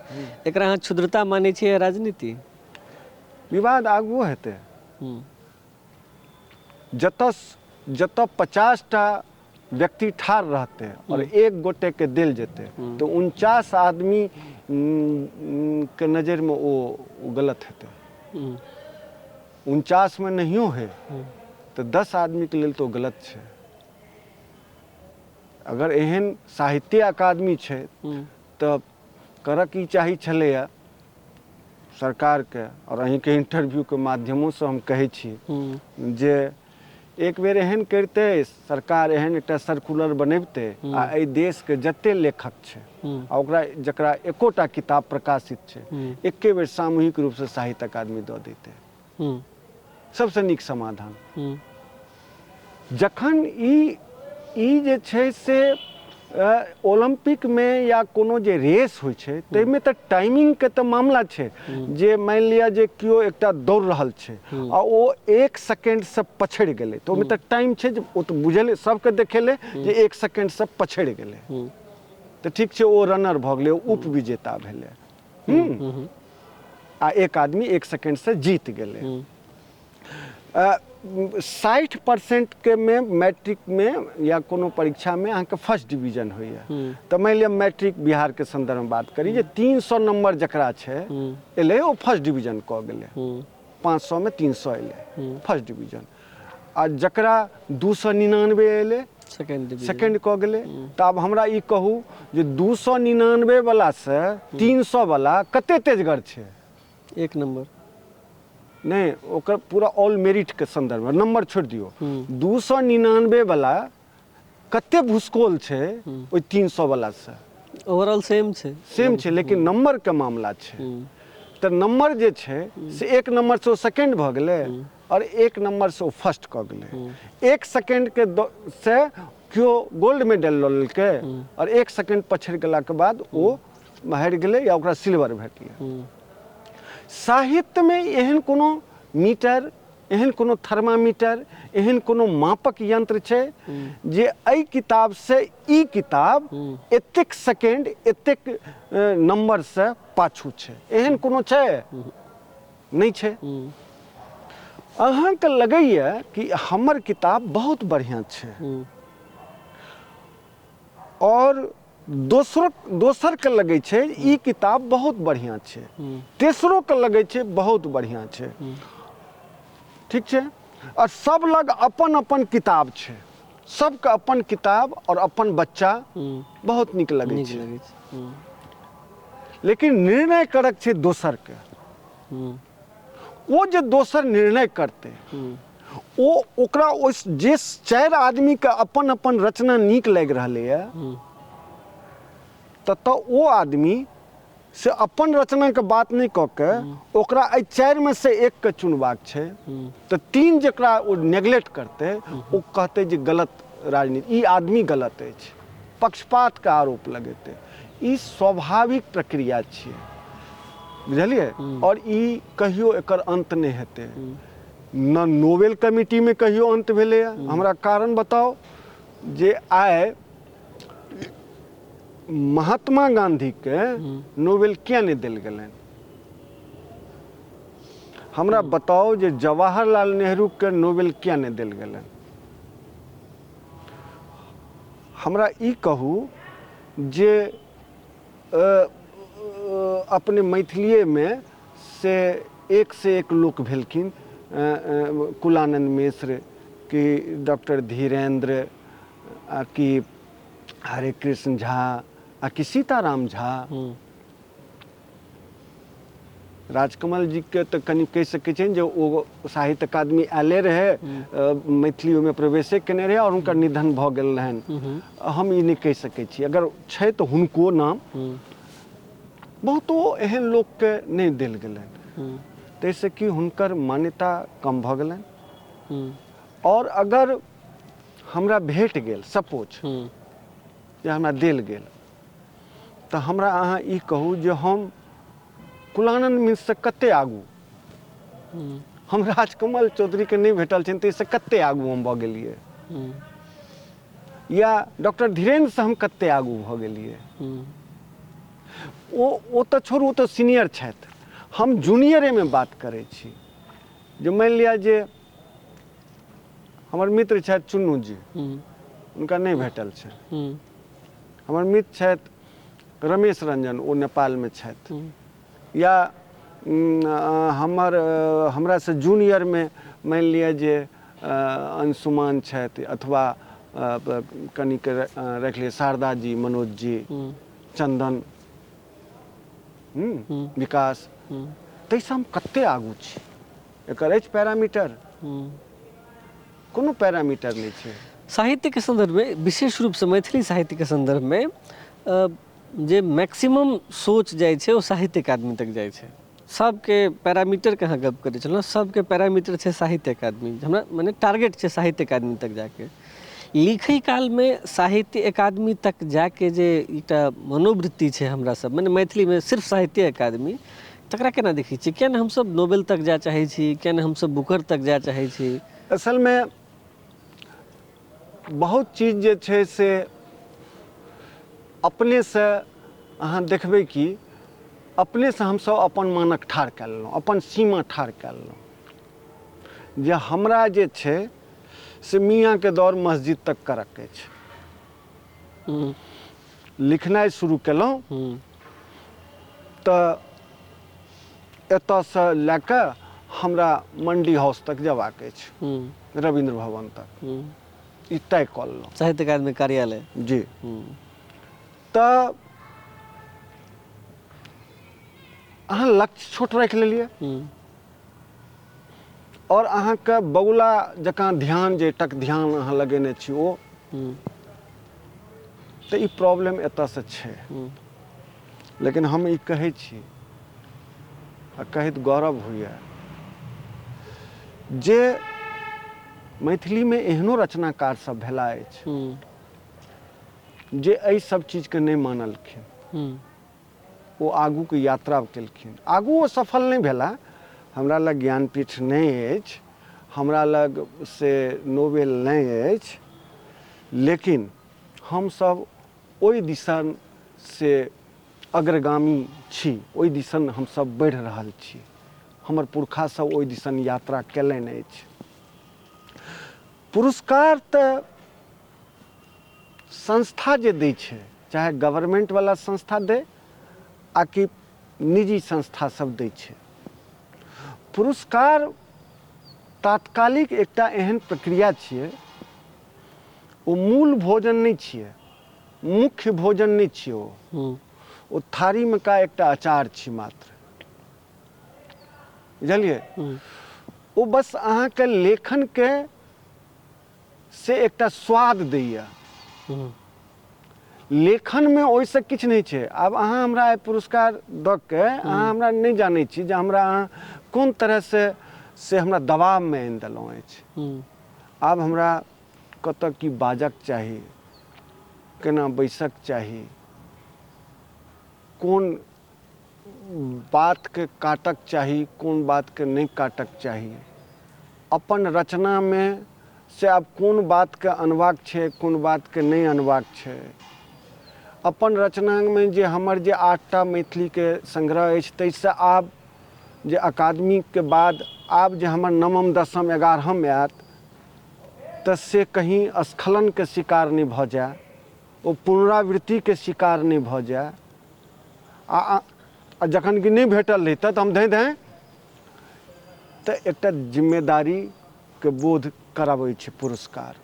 एकरा अहाँ क्षुद्रता मानै छियै या राजनीति? विवाद आगुओ हेतै। जतऽ 50टा व्यक्ति ठाढ़ रहते और एक गोटे के दिल जेते तो 49 आदमी के नज़र में वो गलत हेतै। 49 में नहियो है तो 10 आदमी के लेल तो गलत छै। अगर एहन साहित्य अकादमी छै तो करक ई चाही छलैया सरकार के, और अहीं के इंटरव्यू के माध्यमों से हम कहै छी जे एक बेर एहन करते सरकार, एहन एकटा सर्कुलर बनैबते आ एहि देश के जते लेखक छै आ ओकरा जकरा एकोटा किताब प्रकाशित छै, एके बेर सामूहिक रूप से साहित्य अकादमी दऽ देते। हम्म, सबसे नीक समाधान। हम्म, जखन ई जे छै से ओलंपिक में या कोनो जे रेस होइ छै ताहिमे तऽ टाइमिंग के तऽ मामला छै, जे मानि लिअ जे केओ एकटा दौड़ रहल छै आ ओ 1 सेकेंड से पछड़ि गेलै तऽ ओहिमे तऽ टाइम छै, जे ओ तऽ बुझले सबके देखेले जे 1 सेकेंड से पछड़ि गेलै तऽ ठीक छै, ओ रनर भऽ गेलै, ओ उप विजेता भेलै। आ एक आदमी 1 सेकेंड से जीत गेलै। 60% के में मैट्रिक में या कोनो परीक्षा में अहाँके फर्स्ट डिवीजन होइए। तऽ मानि लिअ मैट्रिक बिहार के संदर्भ में बात करी, जे 300 नंबर जकरा छै एलै, ओ फर्स्ट डिवीजन कऽ गेलै। 500 में 300 एलै फर्स्ट डिवीजन, आ जकरा 299 एलै सेकेंड कऽ गेलै। तऽ आब हमरा ई कहू जे 299 वाला से 300 वाला कते तेजगर छै? 1 नंबर नहीं, ओकर पूरा ऑल मेरिट के संदर्भ में नंबर छोड़ दियो। 299 वाला कते भूसकोल छै ओइ 300 वाला से? ओवरऑल सेम छै, लेकिन नंबर के मामला छै। तऽ नंबर जे छै से 1 नंबर से ओ सेकेंड भऽ गेलै और 1 नंबर से ओ फर्स्ट कऽ गेलै। 1 सेकेंड के से केओ गोल्ड मेडल लऽ लेलकै और 1 सेकेंड पछड़ि गेलाके बाद ओ हारि गेलै या ओकरा सिल्वर भेटलै। साहित्य में एहन कोनो मीटर, एहन कोनो थर्मामीटर, एहन कोनो मापक यंत्र छै जे एहि किताब से ई किताब एतेक सेकेंड एतेक नंबर से पाछू छै? एहन कोनो छै? नहीं छै। अहाँके लगैए कि हमर किताब बहुत बढ़िआँ छै और दोसर के लगे छै ई किताब बहुत बढ़िया छै, तेसरो के लगे छै बहुत बढ़िया छै, ठीक छै। और सब लग अपन अपन किताब छै, सबके अपन किताब और अपन बच्चा बहुत नीक लगे छै। लेकिन निर्णय करक छै दोसर के। ओ जे दोसर निर्णय करते ओकरा ओस जे 4 आदमी के अपन अपन रचना नीक लागि रहलै है, तऽ ओ आदमी से अपन रचना के बात नहीं कऽ के ओकरा एहि 4 में से 1 के चुनबाक छै। तऽ 3 जकरा ओ नेग्लेक्ट करते ओ कहते जे गलत राजनीति, ई आदमी गलत अछि, पक्षपात के आरोप लगेते। ई स्वाभाविक प्रक्रिया छियै, बुझलिए। और ई कहियो एकर अंत नहीं हेतै। न नोबेल कमिटी में कहियो अंत भेलै। हमरा कारण बताओ जे आइ महात्मा गांधी के नोबेल किया नहीं देल गेलनि? हमरा बताओ जे जवाहरलाल नेहरू के नोबेल किया नहीं देल गेलनि? हमरा ई कहू जे अपने मैथिलीये में से 1 से 1 लोक भेलखिन, कुलानंद मिश्र कि डॉक्टर धीरेन्द्र कि हरे कृष्ण झा आ कि सीताराम झा। राजकमल जी के तो कनि कहि सकै छै जे ओ साहित्य अकादमी आयले रहे, मैथिली में प्रवेशे केने रहे और हुनकर निधन भऽ गेल रहनि। हम ई नहीं कहि सकै छी, अगर छै तऽ हुनको नाम बहुतो एहन लोक के नहीं देल गेलनि, ताहिसँ कि हुनकर मान्यता कम भऽ गेलनि। और अगर हमरा भेट गेल, सपोज जे हमरा देल गेल, तऽ हमरा अहाँ ई कहू जे हम कुलानंद मिश्र से कते आगू, हम राजकमल चौधरी के नहीं भेटल छनि ताहिसँ कते आगू हम भऽ गेलियै, या डॉक्टर धीरेन्द्र से हम कते आगू भऽ गेलियै। ओ तऽ छोड़ू, ओ तऽ सीनियर छथि, हम जूनियरे में बात करै छी। जे मानि लिअ जे हमर मित्र छथि चुन्नू जी, हुनका नहीं भेटल छनि। हमर मित्र छथि रमेश रंजन, ओ नेपाल में छथि। या हमरा से जूनियर में मानि लिअ जे अंशुमान छथि, अथवा कनिक राखि लिअ शारदा जी, मनोज जी, चंदन, विकास, ताहिसँ हम कते आगू छी? एकर अछि पैरामीटर? कोनो पैरामीटर नहीं छै। साहित्य के संदर्भ में, विशेष रूप से मैथिली साहित्य के संदर्भ में जे मैक्सिमम सोच जाइ छै ओ साहित्य अकादमी तक जाइ छै। सबके पैरामीटर कहाँ गप करे चलो, सबके पैरामीटर है साहित्य अकादमी, हमरा माने टारगेट है साहित्य अकादमी तक जाके। लिखै काल में साहित्य अकादमी तक जाके जे एकटा मनोवृत्ति है हमरा सब माने मैथिली में सिर्फ साहित्य अकादमी, तकरा केना देखै छी? केना हम सब नोबेल तक जा चाहै छी, केना हम सब बुकर तक जा चाहै छी? असल में बहुत चीज जे छै से अपने से अहाँ देखबै कि अपने से हम सब अपन मानक ठाढ़ कऽ लेलहुँ, अपन सीमा ठाढ़ कऽ लेलहुँ जे हमरा जे छै से मियाँ के दौर मस्जिद तक करक अछि। लिखनाइ शुरू केलहुँ तऽ एतऽसँ लए कऽ हमरा मंडी हाउस तक जयबाक अछि, रविंद्र भवन तक, ई तय कऽ लेलहुँ। साहित्य अकादमी कार्यालय जी। तऽ अहाँ लक्ष्य छोट राखि लेलियै और अहाँके बगुला जकाँ ध्यान जे टक ध्यान अहाँ लगेने छी ओ, तऽ ई प्रॉब्लम एतऽसँ छै। लेकिन हम ई कहै छी आ कहैत गौरव होइए जे मैथिलीमे एहनो रचनाकार सब भेला अछि जे एहि सब चीजके नहि मानलखिन, ओ आगूके यात्रा केलखिन। आगू ओ सफल नहि भेला, हमरा लग ज्ञानपीठ नहि अछि, हमरा लग से नोबेल नहि अछि, लेकिन हमसब ओहि दिसन से अग्रगामी छी, ओहि दिसन हमसब बढ़ि रहल छी। हमर पुरखा सब ओहि दिसन यात्रा केलनि अछि। पुरस्कार तऽ संस्था जे दै छै, चाहे गवर्नमेंट वाला संस्था दे आ कि निजी संस्था सब दै छै, पुरस्कार तात्कालिक एकटा एहन प्रक्रिया छियै, ओ मूल भोजन नहीं छियै, मुख्य भोजन नहीं छियै, ओ थारी में का एकटा अचार छी मात्र, बुझलियै? ओ बस अहाँके लेखन के से एकटा स्वाद दैया, लेखन में ओहिसँ किछु नहीं छै। आब अहाँ हमरा आइ पुरस्कार दऽ के अहाँ हमरा नहीं जानै छी जे हमरा अहाँ कोन तरह से हमरा दबाव में आनि देलहुँ अछि। आब हमरा कतऽ की बाजक चाही, केना बैसक चाही, कोन बात के काटक चाही, कोन बात के नहीं काटक चाही, अपन रचना में से आब कोन बात के अनबाक छै, कोन बात के नहीं अनबाक छै। अपन रचना में जे हमर जे 8टा मैथिली के संग्रह अछि, ताहिसँ आब जे अकादमी के बाद आब जे हमर 9म 10म 11म आयत, तऽ से कहीं स्खलन के शिकार नहीं भऽ जाए, ओ पुनरावृत्ति के शिकार नहीं भऽ जाए। आ जखन कि नहीं भेटल रहितै तऽ हम धैं तऽ एकटा जिम्मेदारी के बोध कराबै छै पुरस्कार।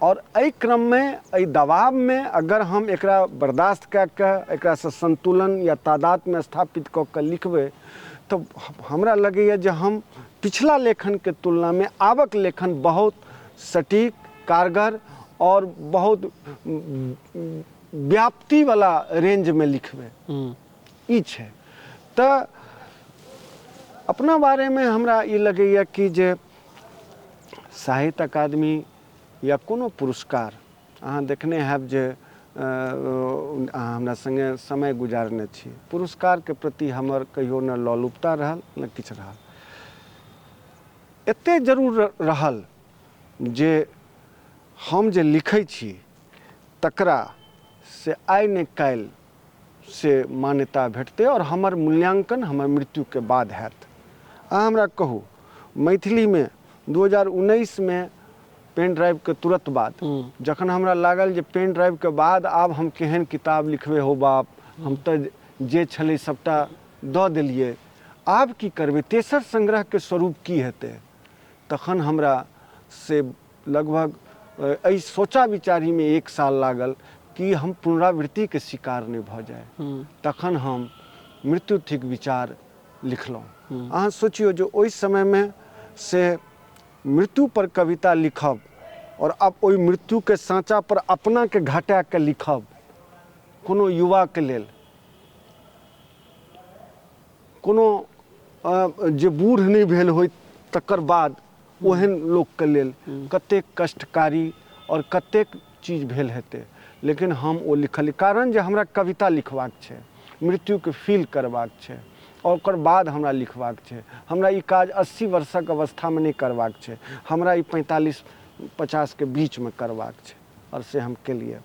और एहि क्रम में, एहि दबाव में अगर हम एकरा बर्दाश्त कऽ के एकरा से संतुलन या तादाद में स्थापित कऽ के लिखबै, तऽ हमरा लगैए जे हम पिछला लेखन के तुलना में आबक लेखन बहुत सटीक, कारगर और बहुत व्याप्ति वाला रेंज में लिखबै, ई छै। तऽ अपना बारे में हमरा ई लगैए कि जे साहित्य अकादमी या कोनो पुरस्कार, अहाँ देखने हैब जे अहाँ हमरा संगे समय गुजारने छी, पुरस्कार के प्रति हमर कहियो न लोलुपता रहल न किछु रहल। एते जरूर रहल जे हम जे लिखै छी तकरा से आइ ने काल्हि से मान्यता भेटतै और हमर मूल्यांकन हमर मृत्यु के बाद हैत। अहाँ हमरा कहू, मैथिली में 2019 में पेन ड्राइव के तुरंत बाद जखन हमरा लागल जे पेन ड्राइव के बाद आब हम केहन किताब लिखबै हो बाप, हम तऽ जे छलै सबटा दऽ देलियै, आब की करबै, तेसर संग्रह के स्वरूप की हेतै, तखन हमरा से लगभग एहि सोचा विचारी में 1 साल लागल कि हम पुनरावृत्ति के शिकार नहीं भऽ जाए। तखन हम मृत्यु थिक विचार लिखलहुँ। अहाँ सोचियो जो ओहि समय में से मृत्यु पर कविता लिखब और अब ओहि मृत्यु के साँचा पर अपना के घटा के लिखब, कोनो युवा के लेल, कोनो जे बूढ़ नहीं भेल होय तकर बाद ओहन लोकके लेल कतेक कष्टकारी और कतेक चीज भेल हेतै, लेकिन हम ओ लिखल कारण जे हमरा कविता लिखबाक छै, मृत्युके फील करबाक छै और ओकर बाद हमरा लिखबाक छै। हमरा ई काज 80 वर्षक अवस्थामे नहीं करबाक छै, हमरा ई 45-50 के बीच में करबाक छै, और से हम केलिए।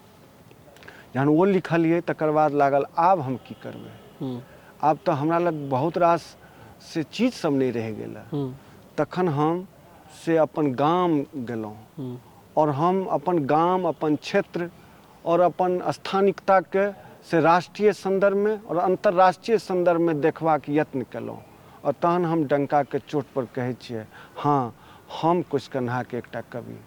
जहन वो लिखलिए तकर बाद लागल आब हम की करबै, आब तो हमरा लग बहुत रास से चीज सब नहीं रह गेल। तखन हम से अपन गाम गेलहुँ और हम अपन गाम, अपन क्षेत्र और अपन स्थानिकता के से राष्ट्रीय संदर्भ में और अंतर्राष्ट्रीय संदर्भ में देखबाक यत्न केलहुँ। और तहन हम डंका के चोट पर कहै छियै, हाँ हम कुशकन्हा के एकटा कवि।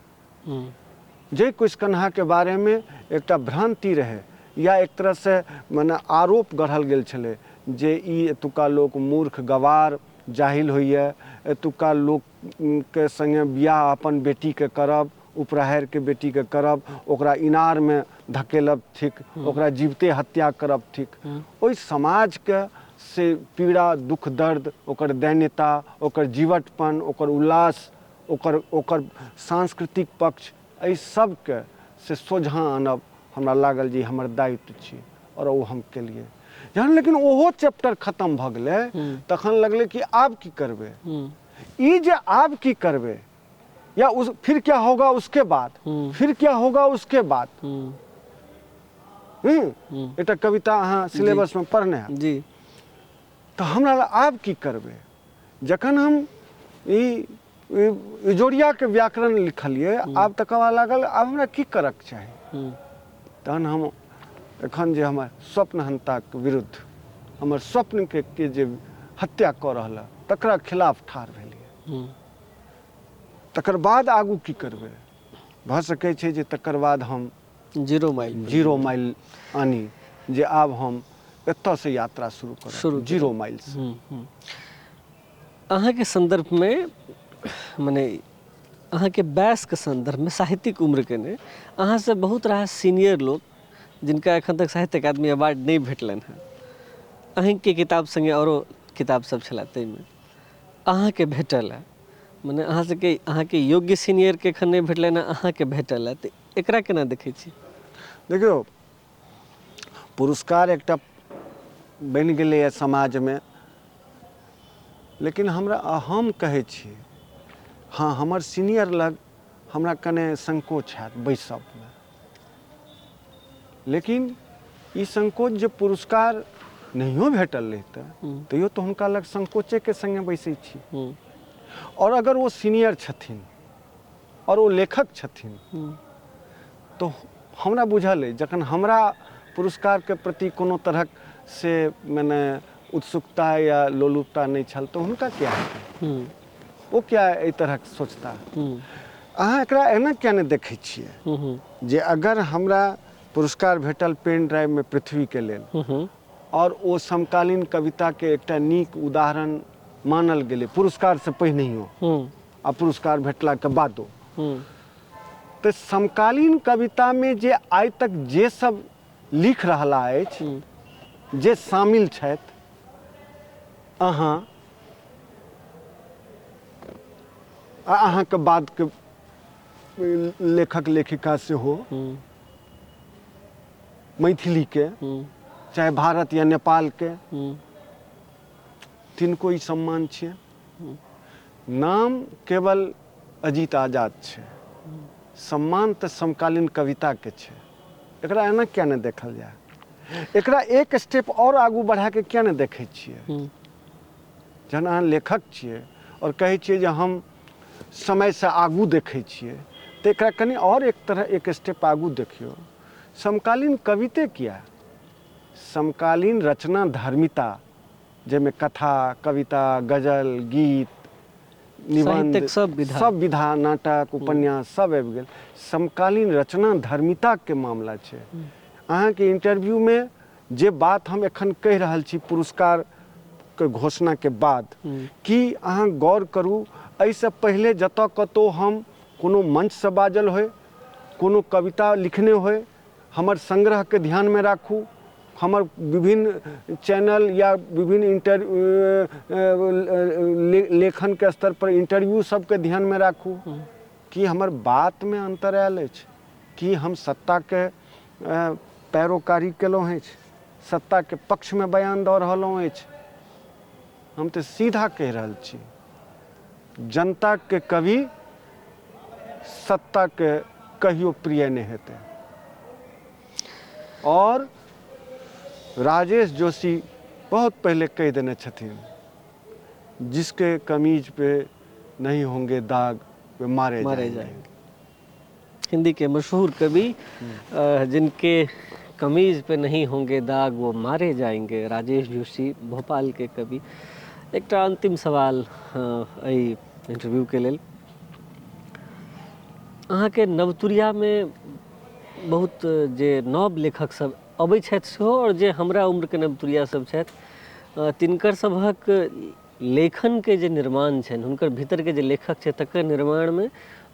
जे कुशकन्हा के बारे में एकटा भ्रांति रहे या एक तरह से माने आरोप गढ़ल गेल छलै जे ई एतुका लोक मूर्ख, गवार, जाहिल होइए, एतुका लोक के संगे बियाह अपन बेटी के करब, उपराहर के बेटी के करब, ओकरा इनार में धकेलब ठीक, ओकरा जीवते हत्या करब ठीक। ओइ समाज के से पीड़ा, दुख, दर्द, ओकर दैन्यता, ओकर जीवटपन, ओकर उल्लास, ओकर सांस्कृतिक पक्ष, एहि सबके से सोझाँ आनब हमरा लागल जे हमर दायित्व छी, और ओ हम केलिए। जहन लेकिन ओहो चैप्टर खत्म भ गेलै तखन लगलै कि आब की करबै, ई जे आब की करबै, या फिर क्या होगा उसके बाद, फिर क्या होगा उसके बाद। एकटा कविता अहाँ सिलेबस में पढ़ने हैं जी। तो हमरा आब की करबै, जखन हम इजोरिया के व्याकरण लिखलिए, आब तकर बाद लागल आब हमरा की करक चाही। तहन हम एखन जे हमर स्वप्नहंताक विरुद्ध, हमर स्वप्न के जे हत्या कऽ रहल तकरा खिलाफ ठाढ़ भेलिए। तकर बाद आगू की करबै, भऽ सकै छै जे तकर बाद हम 0 माइल आनी, जे आब हम एतऽ से यात्रा शुरू करब 0 माइल से। अहाँ के संदर्भ में माने अहाँ के बैस के संदर्भ में साहित्यिक उम्र के ने अहाँ से बहुत रास सीनियर लोग जिनका एखन तक साहित्य अकादमी अवार्ड नहीं भेटलनि हैं, अहीं के किताब संगे औरो किताब सब छला, ताहिमे अहाँ के भेटल है, माने अहाँ के योग्य सीनियर के एखन नहीं भेटलनि हैं, अहाँ के भेटल है, तो एकरा केना देखै छी। देखियो, पुरस्कार एकटा बनि गेलै समाज में, लेकिन हम कहै छी, हाँ हमर सीनियर लग हमरा कने संकोच हैत बैसब में, लेकिन ई संकोच जे पुरस्कार नहियो भेटल रहितै तैयो तो हुनका लग संकोचे के संगे बैसै छी। और अगर वो सीनियर छथिन और वो लेखक छथिन तो हमरा बुझल अइ जखन हमरा पुरस्कार के प्रति कोनो तरहक से मने उत्सुकता या लोलुपता नहीं छल तो हुनका क्या हेतै, वो क्या एहि तरहक सोचता। अहाँ एकरा एना किया नहि देखै छियै जे अगर हमरा पुरस्कार भेटल पेन ड्राइव में पृथ्वी के लेल, और ओ समकालीन कविता के एकटा नीक उदाहरण मानल गेलै पुरस्कार से पहिनहियो आ पुरस्कार भेटला के बादो, तो समकालीन कविता में जे आइ तक जे सब लिख रहला अछि, जे शामिल छथि, अहाँ आ अहाँ के बाद के लेखक लेखिका से हो, मैथिली के चाहे भारत या नेपाल के, तिनको ई सम्मान छियै। नाम केवल अजीत आजाद छै, सम्मान तो समकालीन कविता के छै। एकरा एना क्या नहीं देखल जाए, एकरा एक स्टेप और आगू बढ़ा के क्या नहीं देखै छियै। जहन अहाँ लेखक छियै और कहै छियै जे हम समय से आगू देखै छियै, तो एकरा कनी और एक स्टेप आगू देखियो। समकालीन कविते किया, समकालीन रचना धर्मिता, जैमे कथा, कविता, गजल, गीत, निबंध, सब विधा, नाटक, उपन्यास सब आबि गेल। समकालीन रचना धर्मिता के मामला छै। अहाँ के इंटरव्यू में जे बात हम एखन कहि रहल छी पुरस्कार के घोषणा के बाद, कि अहाँ गौर करू, एहिसँ पहिले जतऽ कतौ हम कोनो मंच से बाजल होय, कोनो कविता लिखने होय, हमर संग्रह के ध्यान में राखू, हमर विभिन्न चैनल या विभिन्न लेखन के स्तर पर इंटरव्यू सबके ध्यान में राखू कि हमर बात में अंतर आयल अछि, कि हम सत्ता के पैरोकारी केलहुँ अछि, सत्ता के पक्ष में बयान दऽ रहलहुँ अछि। हम तो सीधा कह रहल छी, जनता के कभी सत्ता के कहियो प्रिय नहीं हेतै। और राजेश जोशी बहुत पहले कह देने छथिन, जिसके कमीज पे नहीं होंगे दाग वे मारे जाएंगे। हिंदी के मशहूर कवि जिनके कमीज पे नहीं होंगे दाग वो मारे जाएंगे, राजेश जोशी भोपाल के कवि। एकटा अंतिम सवाल एहि इंटरव्यू के लेल, अहाँ के नवतुरिया में बहुत जे नव लेखक सब अबै छथि सेहो, और जे हमरा उम्र के नवतुरिया सब छथि तिनकर सभक लेखन के जे निर्माण छनि, हुनकर भीतर के जे लेखक छै तकर निर्माण में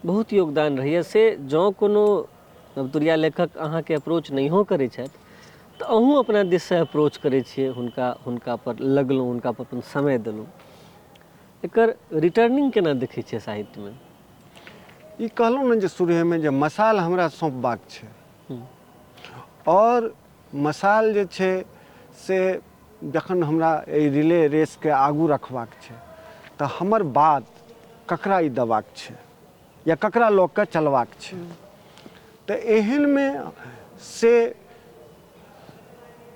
बहुत योगदान रहैया। से जँ कोनो नवतुरिया लेखक अहाँ के अप्रोच नहियो करै छथि तऽ अहूँ अपना दिस से अप्रोच करै छियै, हुनका पर लगलहुँ, हुनका पर अपन समय देलहुँ। एकर रिटर्निंग केना देखै छियै साहित्य में? ई कहलहुँ ने जे शुरू में जे मसाल हमरा सौंपबाक छै, और मसाल जे छै से जखन हमरा एहि रिले रेस के आगू रखबाक छै तऽ हमर बात ककरा ई देबाक छै या ककरा लऽ कऽ चलबाक छै। तऽ एहन में से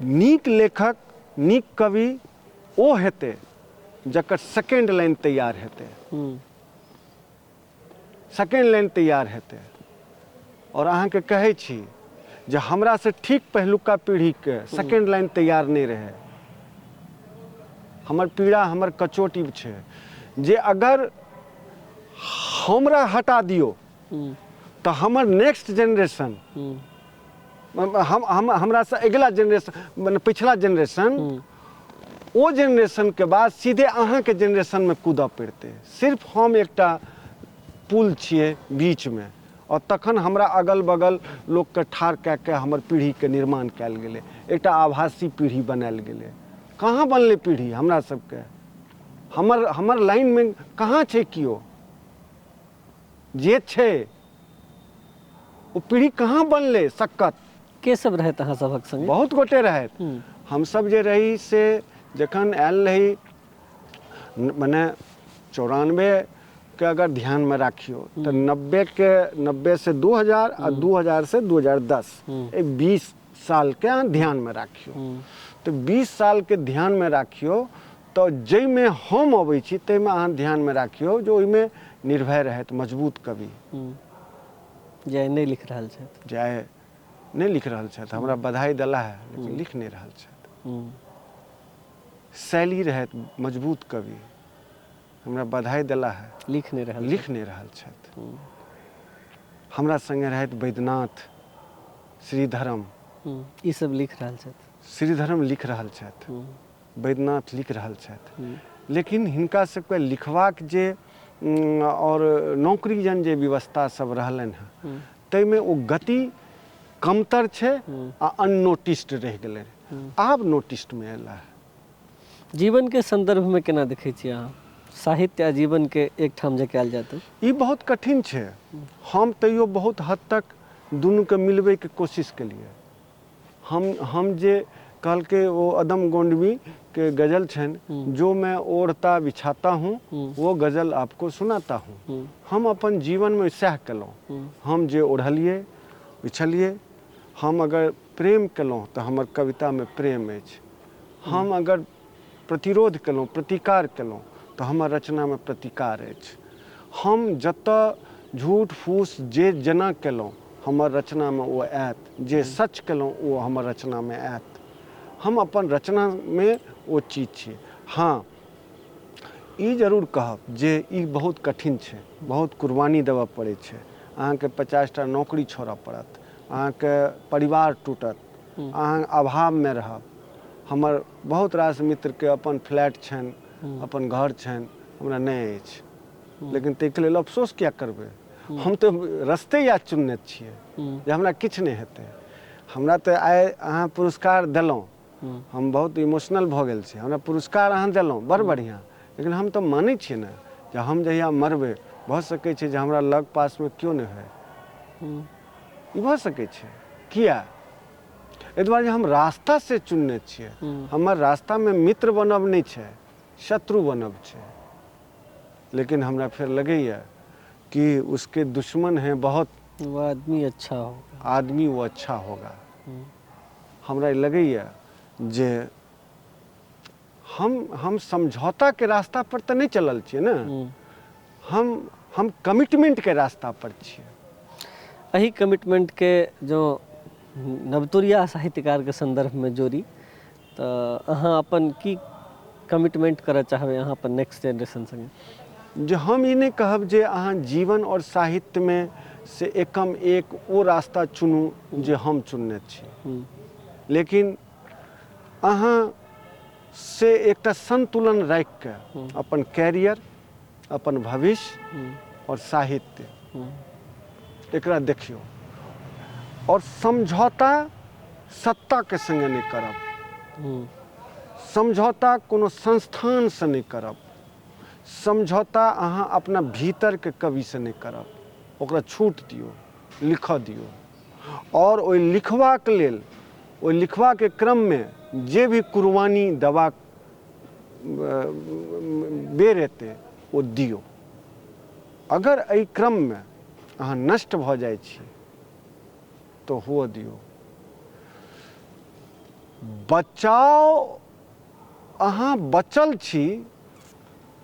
नीक लेखक, नीक कवि ओ हेतै जकर सेकेंड लाइन तैयार हेतै, सेकेंड लाइन तैयार हेतै। और अहाँके कहै छी जे हमरा से ठीक पहिलुका पीढ़ी के सेकेंड लाइन तैयार नहीं रहे। हमर पीड़ा, हमर कचोट ई छै जे अगर हमरा हटा दियो तो हमर नेक्स्ट जनरेशन, हमरा से अगला जनरेशन, माने पिछला जनरेशन, ओ जनरेशन के बाद सीधे अहाँ के जनरेशन में कूदऽ पड़तै। सिर्फ हम एकटा पुल छियै बीच में, और तखन हमरा अगल बगल लोक के ठाढ़ कए के हमर पीढ़ी के निर्माण कयल गेलै, एकटा आभासी पीढ़ी बनायल गेलै। कहाँ बनलै पीढ़ी हमरा सबके? हमर लाइन में कहाँ छै कियो? जे छै ओ पीढ़ी कहाँ बनलै? सक्कत के सब रहत अहाँ सभक संगे? बहुत गोटे रहत। हम सब जे रही से जखन आयल रही, मने 94 के अगर ध्यान में राखियो तो 90 से 2000 और 2000 से 2010 एक 20 साल के अहाँ ध्यान में राखियो। तो 20 साल के ध्यान में राखियो तो जै में हम अबै छी तै में अहाँ ध्यान में राखियो जो ओहिमे निर्भय रहत, मजबूत कवि। जय नहीं लिख रहल छथि, जय नहीं लिख रहल छथि, हमरा बधाई देला है लेकिन लिख नहीं रहल छथि। शैली रहत, मजबूत कवि, हमरा बधाई देला है, लिख नहीं रहल छथि। हमरा संगे रहत वैद्यनाथ, श्रीधरम, ई सब लिख रहल छथि। श्रीधरम लिख रहल छथि, वैद्यनाथ लिख रहल छथि। लेकिन हिनका सबके लिखबाक जे और नौकरी जन जे व्यवस्था सब रहलनि हैं, तै में ओ गति कमतर छै आ अननोटिस्ड रह गेलै। आब नोटिस्ड में एला है। जीवन के संदर्भ में केना देखै छियै अहाँ? साहित्य आ जीवन के एक ठाम जे कयल जाय तऽ ई बहुत कठिन छै। हम तैयो बहुत हद तक दुनू के मिलबै के कोशिश केलिए। हम जे कहलके वो अदम गोंडवी के गजल छन, जो मैं ओढ़ता बिछाता हूँ वो गजल आपको सुनाता हूँ। हम अपन जीवन में सह केलहुँ। हम जे ओढ़लिए बिछलिए, हम अगर प्रेम केलहुँ तऽ हमर कविता में प्रेम अछि। हम अगर प्रतिरोध केलहुँ, प्रतिकार केलहुँ तऽ हमर रचना में प्रतिकार अछि। हम जतऽ झूठ फूस जे जेना केलहुँ हमर रचना में ओ आयत, जे सच केलहुँ ओ हमर रचना में आयत। हम अपन रचना में ओ चीज छियै। हाँ, ई जरूर कहब जे ई बहुत कठिन छै, बहुत कुर्बानी देबऽ पड़ै छै। अहाँके 50टा नौकरी छोड़ऽ पड़त, अहाँके परिवार टूटत, अहाँ अभाव में रहब। हमर बहुत रास मित्र के अपन फ्लैट छनि, अपन घर छनि, हमरा नहीं अछि। लेकिन ताहिके लेल अफसोस किया करबै? हम तो रस्ते या चुनने छियै जे हमरा किछु नहीं हेतै। हमरा तो आइ अहाँ पुरस्कार देलहुँ हम बहुत इमोशनल भऽ गेल छी, हमरा पुरस्कार अहाँ देलहुँ बड़ बढ़िआँ, लेकिन हम तऽ मानै छियै ने जे हम जहिया मरबै भऽ सकै छै जे हमरा लग पासमे केओ नहि होइ, ई भऽ सकै छै। किया? एहि दुआरे जे हम रास्ता से चुनने छियै, हमर रास्तामे मित्र बनब नहीं छै, शत्रु बनब छै। लेकिन हमरा फिर लगैया कि उसके दुश्मन हैं बहुत, वो आदमी अच्छा होगा, आदमी वो अच्छा होगा। हमरा लगैया जे हम समझौता के रास्ता पर तो नहीं चलल छियै ना, हम कमिटमेंट के रास्ता पर छियै। एही कमिटमेंट के जो नवतुरिया साहित्यकार के संदर्भ में जोड़ी तो अहाँ अपन की कमिटमेंट करऽ चाहबै अहाँ अपन नेक्स्ट जनरेशन संगे? जे हम ई नहीं कहब जे अहाँ जीवन और साहित्य में से एकम एक वो रास्ता चुनू जे हम चुनने छी, लेकिन अहाँ से एकटा संतुलन राखि के अपन कैरियर, अपन भविष्य और साहित्य एकरा देखियो। और समझौता सत्ता के संगे नहीं करब, समझौता कोनो संस्थान से नहीं करब, समझौता अहाँ अपना भीतर के कवि से नहीं करब, ओकरा छूट दियो, लिख दियो। और ओइ लिखबाक लेल, ओइ लिखबा के क्रम में जे भी कुर्बानी देबा बेर एतै ओ दियो। अगर एहि क्रम में अहाँ नष्ट भऽ जाइ छी तो हुअ दियो। बचाओ, अहाँ बचल छी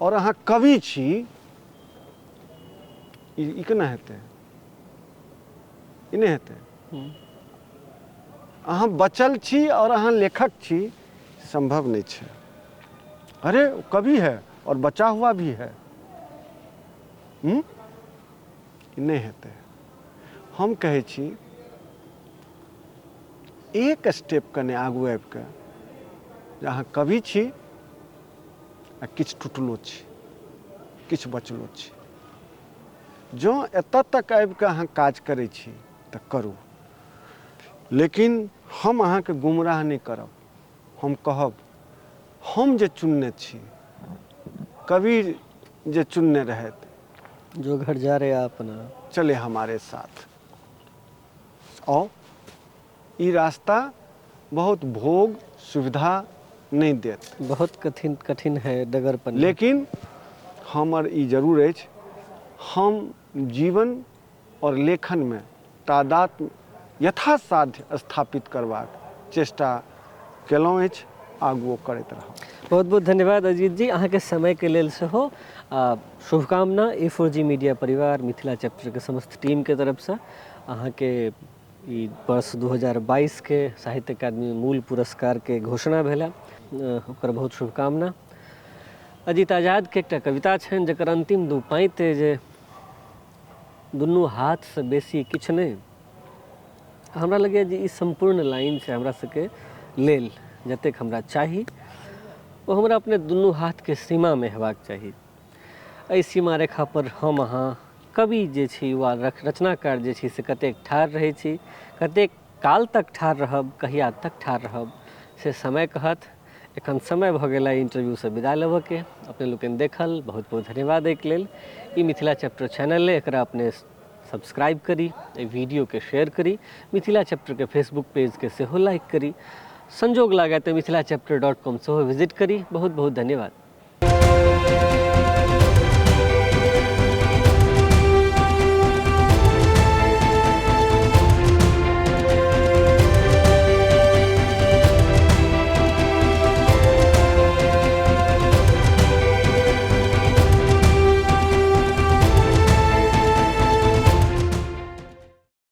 और अहाँ कवि छी, ई केना हेतै? ई नहीं हेतै। अहाँ बचल छी और अहाँ लेखक छी, संभव नहीं छै। अरे कवि है और बचा हुआ भी है, ई नहीं हेतै। हम कहै छी एक स्टेप कने आगू आबि के जे अहाँ कवि छी आ किछु टुटलो छी, किछु बचलो छी। जँ एतऽ तक आबि के अहाँ काज करै छी तऽ करू, लेकिन हम अहाँके गुमराह नहीं करब। हम कहब हम जे चुनने छी, कवि जे चुनने रहथि, जो घर जा रहे अपना चले हमारे साथ। और ई रास्ता बहुत भोग सुविधा नहीं देत, बहुत कठिन है डगर पर, लेकिन हमर ई जरूर अछि, हम जीवन और लेखन में तादात्म्य यथासाध्य स्थापित करबाक चेष्टा केलहुँ अछि, आगुओ करैत रहब। बहुत बहुत धन्यवाद अजीत जी, अहाँ के समय के लेल सेहो शुभकामना A4G मीडिया परिवार मिथिला चैप्टर के समस्त टीम के तरफ से। अहाँ के ई वर्ष 2022 के साहित्य अकादमी मूल पुरस्कार के घोषणा भेला, ओकर बहुत शुभकामना। अजीत आजाद के एकटा कविता छनि जकर अंतिम दू पाँति जे दुनू हाथ से बेसी किछु नहीं, हमरा लगैए जे ई संपूर्ण लाइन छै हमरा सबके लेल, जतेक हमरा चाही ओ हमरा अपने दुनू हाथ के सीमा में हेबाक चाही। एहि सीमा रेखा पर हम अहाँ कवि जे छी वा रचनाकार जे छी से कतेक ठाढ़ रहै छी, कतेक काल तक ठाढ़ रहब, कहिया तक ठाढ़ रहब से समय कहत। एखन समय भऽ गेल इंटरव्यू से विदा लेबऽ के। अपने लोकनि देखल, बहुत बहुत धन्यवाद एहिके लेल। ई मिथिला चैप्टर चैनल है, एकरा अपने सब्सक्राइब करी, वीडियो के शेयर करी, मिथिला चैप्टर के फेसबुक पेज के सेहो लाइक करी। संजोग लागे तो मिथिलाचैप्टर.com सेहो विजिट करी। बहुत बहुत धन्यवाद।